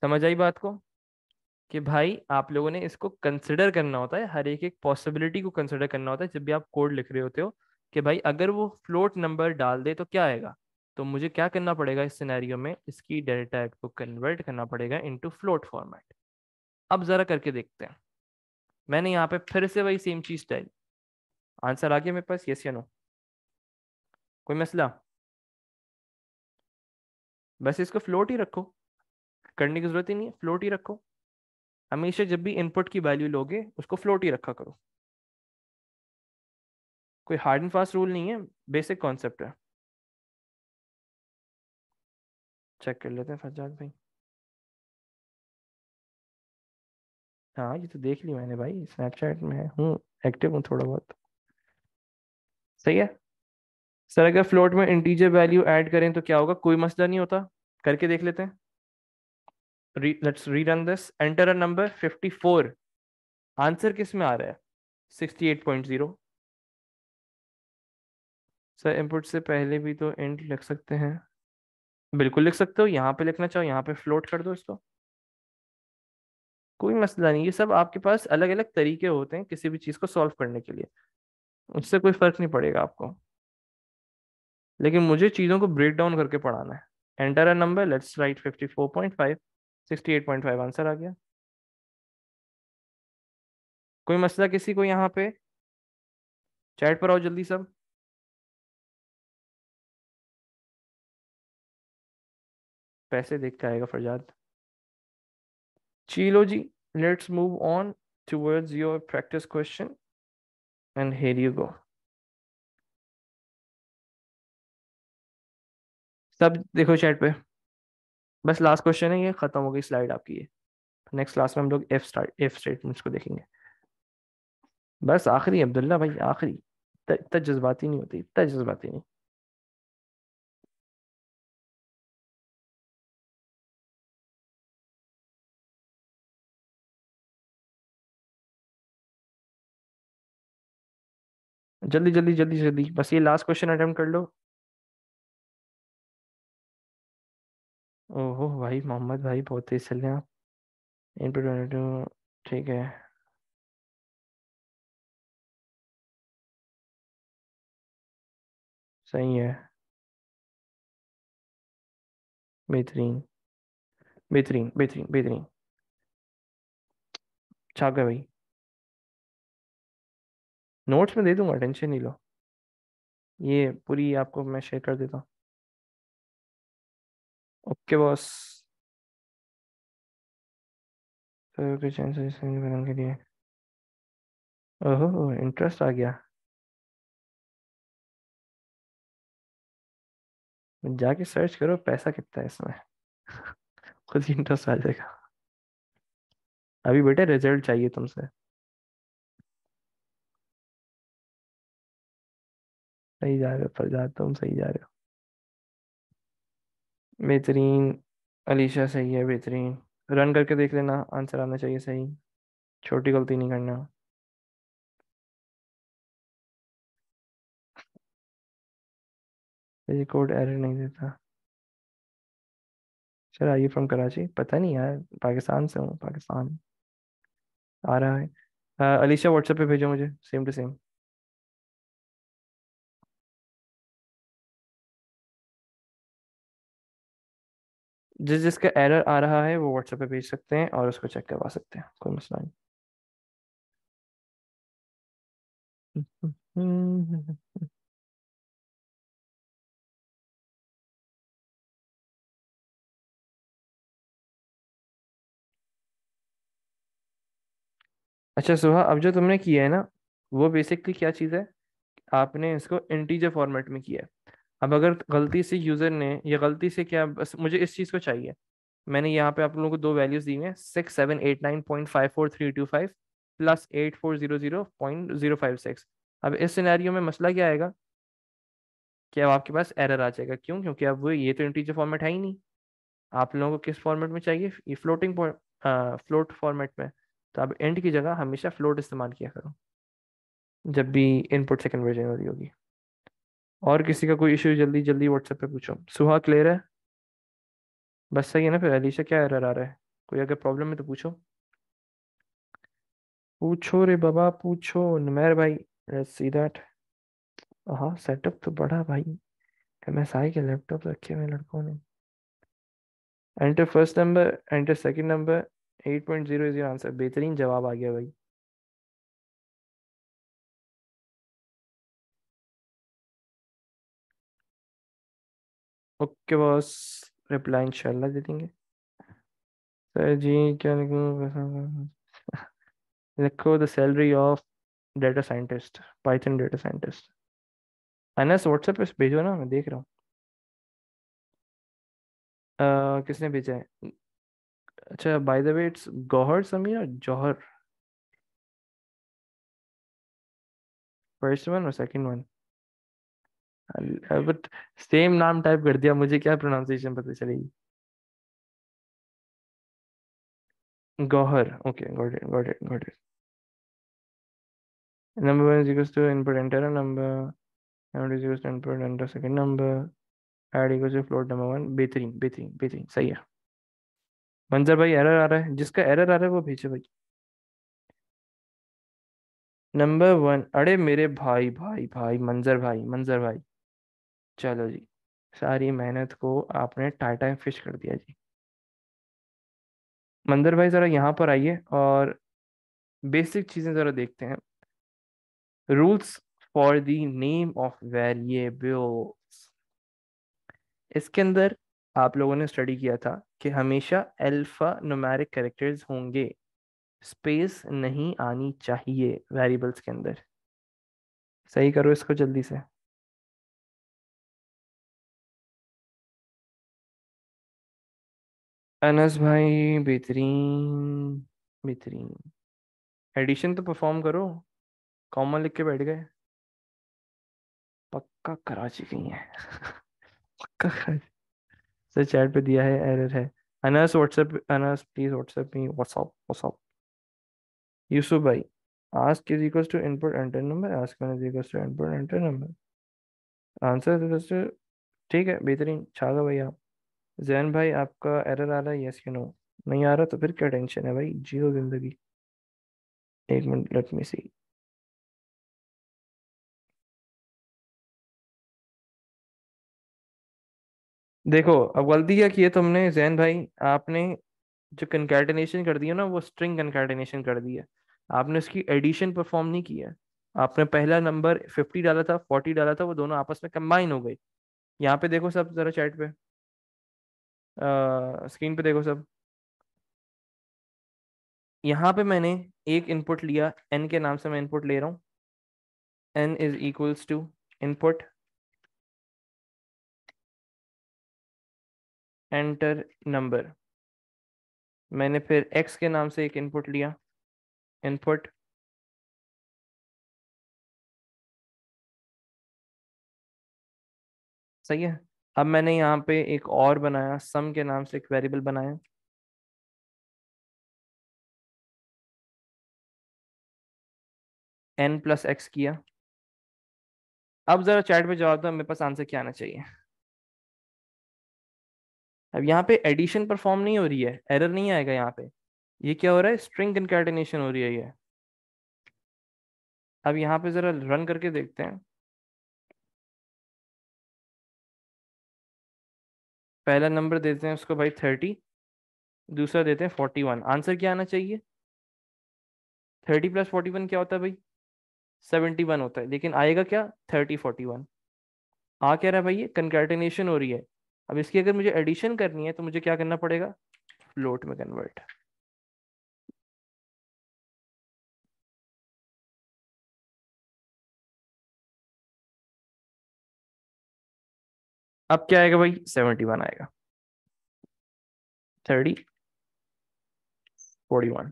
A: समझ आई बात को? कि भाई आप लोगों ने इसको कंसिडर करना होता है, हर एक एक पॉसिबिलिटी को कंसिडर करना होता है जब भी आप कोड लिख रहे होते हो, कि भाई अगर वो फ्लोट नंबर डाल दे तो क्या आएगा। तो मुझे क्या करना पड़ेगा इस सिनेरियो में, इसकी डेटा टाइप को कन्वर्ट करना पड़ेगा इनटू फ्लोट फॉर्मेट। अब जरा करके देखते हैं। मैंने यहाँ पे फिर से वही सेम चीज टाइप, आंसर आ गया मेरे पास, यस या नो? कोई मसला? बस इसको फ्लोट ही रखो, करने की जरूरत ही नहीं है, फ्लोट ही रखो। हमेशा जब भी इनपुट की वैल्यू लोगे उसको फ्लोट ही रखा करो। कोई हार्ड एंड फास्ट रूल नहीं है, बेसिक कॉन्सेप्ट है। चेक कर लेते हैं फज्जाद भाई। हाँ ये तो देख ली मैंने भाई, स्नैपचैट में हूँ। एक्टिव हूँ थोड़ा बहुत। सही है सर। अगर फ्लोट में इंटीजर वैल्यू ऐड करें तो क्या होगा, कोई मसला नहीं होता। करके देख लेते हैं। Let's rerun this. Enter a number 54। Answer किस में आ रहा है? 68.0। सर इनपुट से पहले भी तो इंट लिख सकते हैं। बिल्कुल लिख सकते हो, यहाँ पे लिखना चाहो यहाँ पे फ्लोट कर दो इसको। कोई मसला नहीं, ये सब आपके पास अलग अलग तरीके होते हैं किसी भी चीज को सॉल्व करने के लिए। उससे कोई फर्क नहीं पड़ेगा आपको। लेकिन मुझे चीजों को ब्रेक डाउन करके पढ़ाना है। Enter a number, let's write 54.5। 68.5 answer आ गया। कोई मसला किसी को यहाँ पे? चैट पर आओ जल्दी सब। पैसे देख के आएगा फरजाद। चलो जी, let's move on towards your practice question and here you go. सब देखो चैट पे। बस लास्ट क्वेश्चन है, ये खत्म हो गई स्लाइड आपकी ये। नेक्स्ट क्लास में हम लोग एफ स्टेटमेंट्स को देखेंगे। बस आखिरी अब्दुल्ला भाई, आखिरी। इतना जज्बाती नहीं होती, इतना जज्बाती नहीं। जल्दी जल्दी जल्दी जल्दी, बस ये लास्ट क्वेश्चन अटेम्प्ट कर लो। ओहो भाई, मोहम्मद भाई बहुत तेज चल रहे हैं आप। इनपुट 22। ठीक है। सही है। बेहतरीन बेहतरीन बेहतरीन बेहतरीन। छाप गए भाई। नोट्स में दे दूंगा, टेंशन नहीं लो। ये पूरी आपको मैं शेयर कर देता हूँ। Okay boss. सर के चांसेस बनने के लिए। ओहो, इंटरेस्ट आ गया। जाके सर्च करो पैसा कितना है इसमें। खुद ही इंटरेस्ट आ जाएगा। अभी बेटे रिजल्ट चाहिए तुमसे। सही जा रहे हो फरजाद, तुम सही जा रहे हो। बेहतरीन। अलीशा सही है, बेहतरीन। रन करके देख लेना, आंसर आना चाहिए सही। छोटी गलती नहीं करना। ये कोड एरर नहीं देता। Sir I you from Karachi? पता नहीं यार, पाकिस्तान से हूँ, पाकिस्तान। आ रहा है। अलीशा व्हाट्सएप पे भेजो मुझे, सेम टू सेम। जिस जिसका एरर आ रहा है वो व्हाट्सएप पे भेज सकते हैं और उसको चेक करवा सकते हैं, कोई मसला नहीं। अच्छा सुहा, अब जो तुमने किया है ना, वो बेसिकली क्या चीज़ है? आपने इसको इंटीजर फॉर्मेट में किया है। अब अगर गलती से यूजर ने, या गलती से क्या, बस मुझे इस चीज़ को चाहिए। मैंने यहाँ पे आप लोगों को दो वैल्यूज दी हैं, 6789.54325 प्लस 8400.056। अब इस सिनेरियो में मसला क्या आएगा कि अब आपके पास एरर आ जाएगा। क्यों? क्योंकि अब वो ये तो इंटीजर फॉर्मेट है ही नहीं। आप लोगों को किस फॉर्मेट में चाहिए? ये फ्लोट फॉर्मेट में। तो अब इंट की जगह हमेशा फ्लोट इस्तेमाल किया करो जब भी इनपुट से कन्वर्जन हो रही होगी। और किसी का कोई इशू जल्दी जल्दी व्हाट्सएप पे पूछो। सुहा क्लियर है? बस सही है ना? फिर अलीशा क्या एरर आ रहा है? कोई अगर प्रॉब्लम है तो पूछो। पूछो रे बाबा पूछो, नुमैर भाई। Let's see that. हाँ सेटअप तो बड़ा भाई। एमएसआई के लैपटॉप रखे हुए हैं लड़कों ने। Enter first number, enter second number. 8.0 is your answer. बेहतरीन जवाब आ गया भाई। Okay boss. रिप्लाई इंशाल्लाह दे देंगे। सर जी क्या लिखूं? लिखो the salary of data scientist, Python data scientist. Anas WhatsApp पे भेजो ना, मैं देख रहा हूँ। किसने भेजा है? अच्छा by the way, it's Gauhar Sameer और जौहर। फर्स्ट वन और सेकंड वन, बट सेम नाम टाइप कर दिया, मुझे क्या प्रोनाउंसिएशन पता चलेगी। Gauhar, okay, got it got it got it. Number one is equals to input enter number, number is equals to input enter second number, add equals to float number one. बेहतरीन बेहतरीन बेहतरीन, सही है। मंजर भाई एरर आ रहा है, जिसका एरर आ रहा है वो भेजे भाई। नंबर वन, अरे मेरे भाई भाई भाई, मंजर भाई, मंजर भाई, चलो जी, सारी मेहनत को आपने टाटा फिश कर दिया जी। मंजर भाई जरा यहाँ पर आइए और बेसिक चीजें जरा देखते हैं। Rules for the name of variables, इसके अंदर आप लोगों ने स्टडी किया था कि हमेशा अल्फा न्यूमेरिक कैरेक्टर्स होंगे, स्पेस नहीं आनी चाहिए वेरिएबल्स के अंदर। सही करो इसको जल्दी से। अनस भाई बेहतरीन बेहतरीन, एडिशन तो परफॉर्म करो, कॉमन लिख के बैठ गए। पक्का कराची गई है। पक्का कराची। सर चैट पे दिया है, एरर है। Anas WhatsApp, Anas please WhatsApp me, WhatsApp WhatsApp. Yusuf भाई, ask is equals to input enter number, ask is equals to input enter number, answer is two, ठीक है, बेहतरीन, छा गए भाई आप। जैन भाई आपका एरर आ रहा है, यस यू नो। नहीं आ रहा तो फिर क्या टेंशन है भाई, जियो जिंदगी। एक मिनट, लेट मी सी। देखो अब गलती क्या की है तुमने जैन भाई, आपने जो कंकैटिनेशन कर दी है ना, वो स्ट्रिंग कंकैटिनेशन कर दी है, आपने उसकी एडिशन परफॉर्म नहीं की है। आपने पहला नंबर 50 डाला था, 40 डाला था, वो दोनों आपस में कंबाइन हो गए। यहाँ पे देखो सब जरा चैट पे, स्क्रीन पे देखो सब। यहाँ पे मैंने एक इनपुट लिया, एन के नाम से मैं इनपुट ले रहा हूँ, N is equals to input enter number. मैंने फिर एक्स के नाम से एक इनपुट लिया, इनपुट, सही है। अब मैंने यहाँ पे एक और बनाया, सम के नाम से एक वेरिएबल बनाया, एन प्लस एक्स किया। अब जरा चैट पे जवाब दो, मेरे पास आंसर क्या आना चाहिए। अब यहाँ पे एडिशन परफॉर्म नहीं हो रही है, एरर नहीं आएगा यहाँ पे। ये क्या हो रहा है, स्ट्रिंग कंकैटिनेशन हो रही है ये। अब यहाँ पे जरा रन करके देखते हैं। पहला नंबर देते हैं उसको भाई 30, दूसरा देते हैं 41। आंसर क्या आना चाहिए, 30 + 41 क्या होता है भाई, 71 होता है, लेकिन आएगा क्या, 30 41। आ क्या रहा है भाई, ये कंकैटिनेशन हो रही है। अब इसकी अगर मुझे एडिशन करनी है तो मुझे क्या करना पड़ेगा, फ्लोट में कन्वर्ट। अब क्या आएगा भाई, 71 आएगा, 30 41।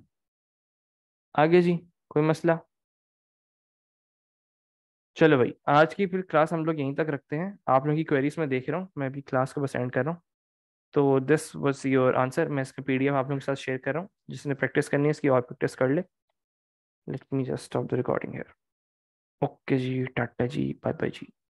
A: आगे जी, कोई मसला। चलो भाई, आज की फिर क्लास हम लोग यहीं तक रखते हैं, आप लोगों की क्वेरीज में देख रहा हूँ, मैं भी क्लास को बस एंड कर रहा हूँ। तो दिस वाज योर आंसर, मैं इसका पीडीएफ आप लोगों के साथ शेयर कर रहा हूँ, जिसने प्रैक्टिस करनी है इसकी और प्रैक्टिस कर ले। Let me just stop the recording here. Okay जी, टाटा जी, बाय बाय जी।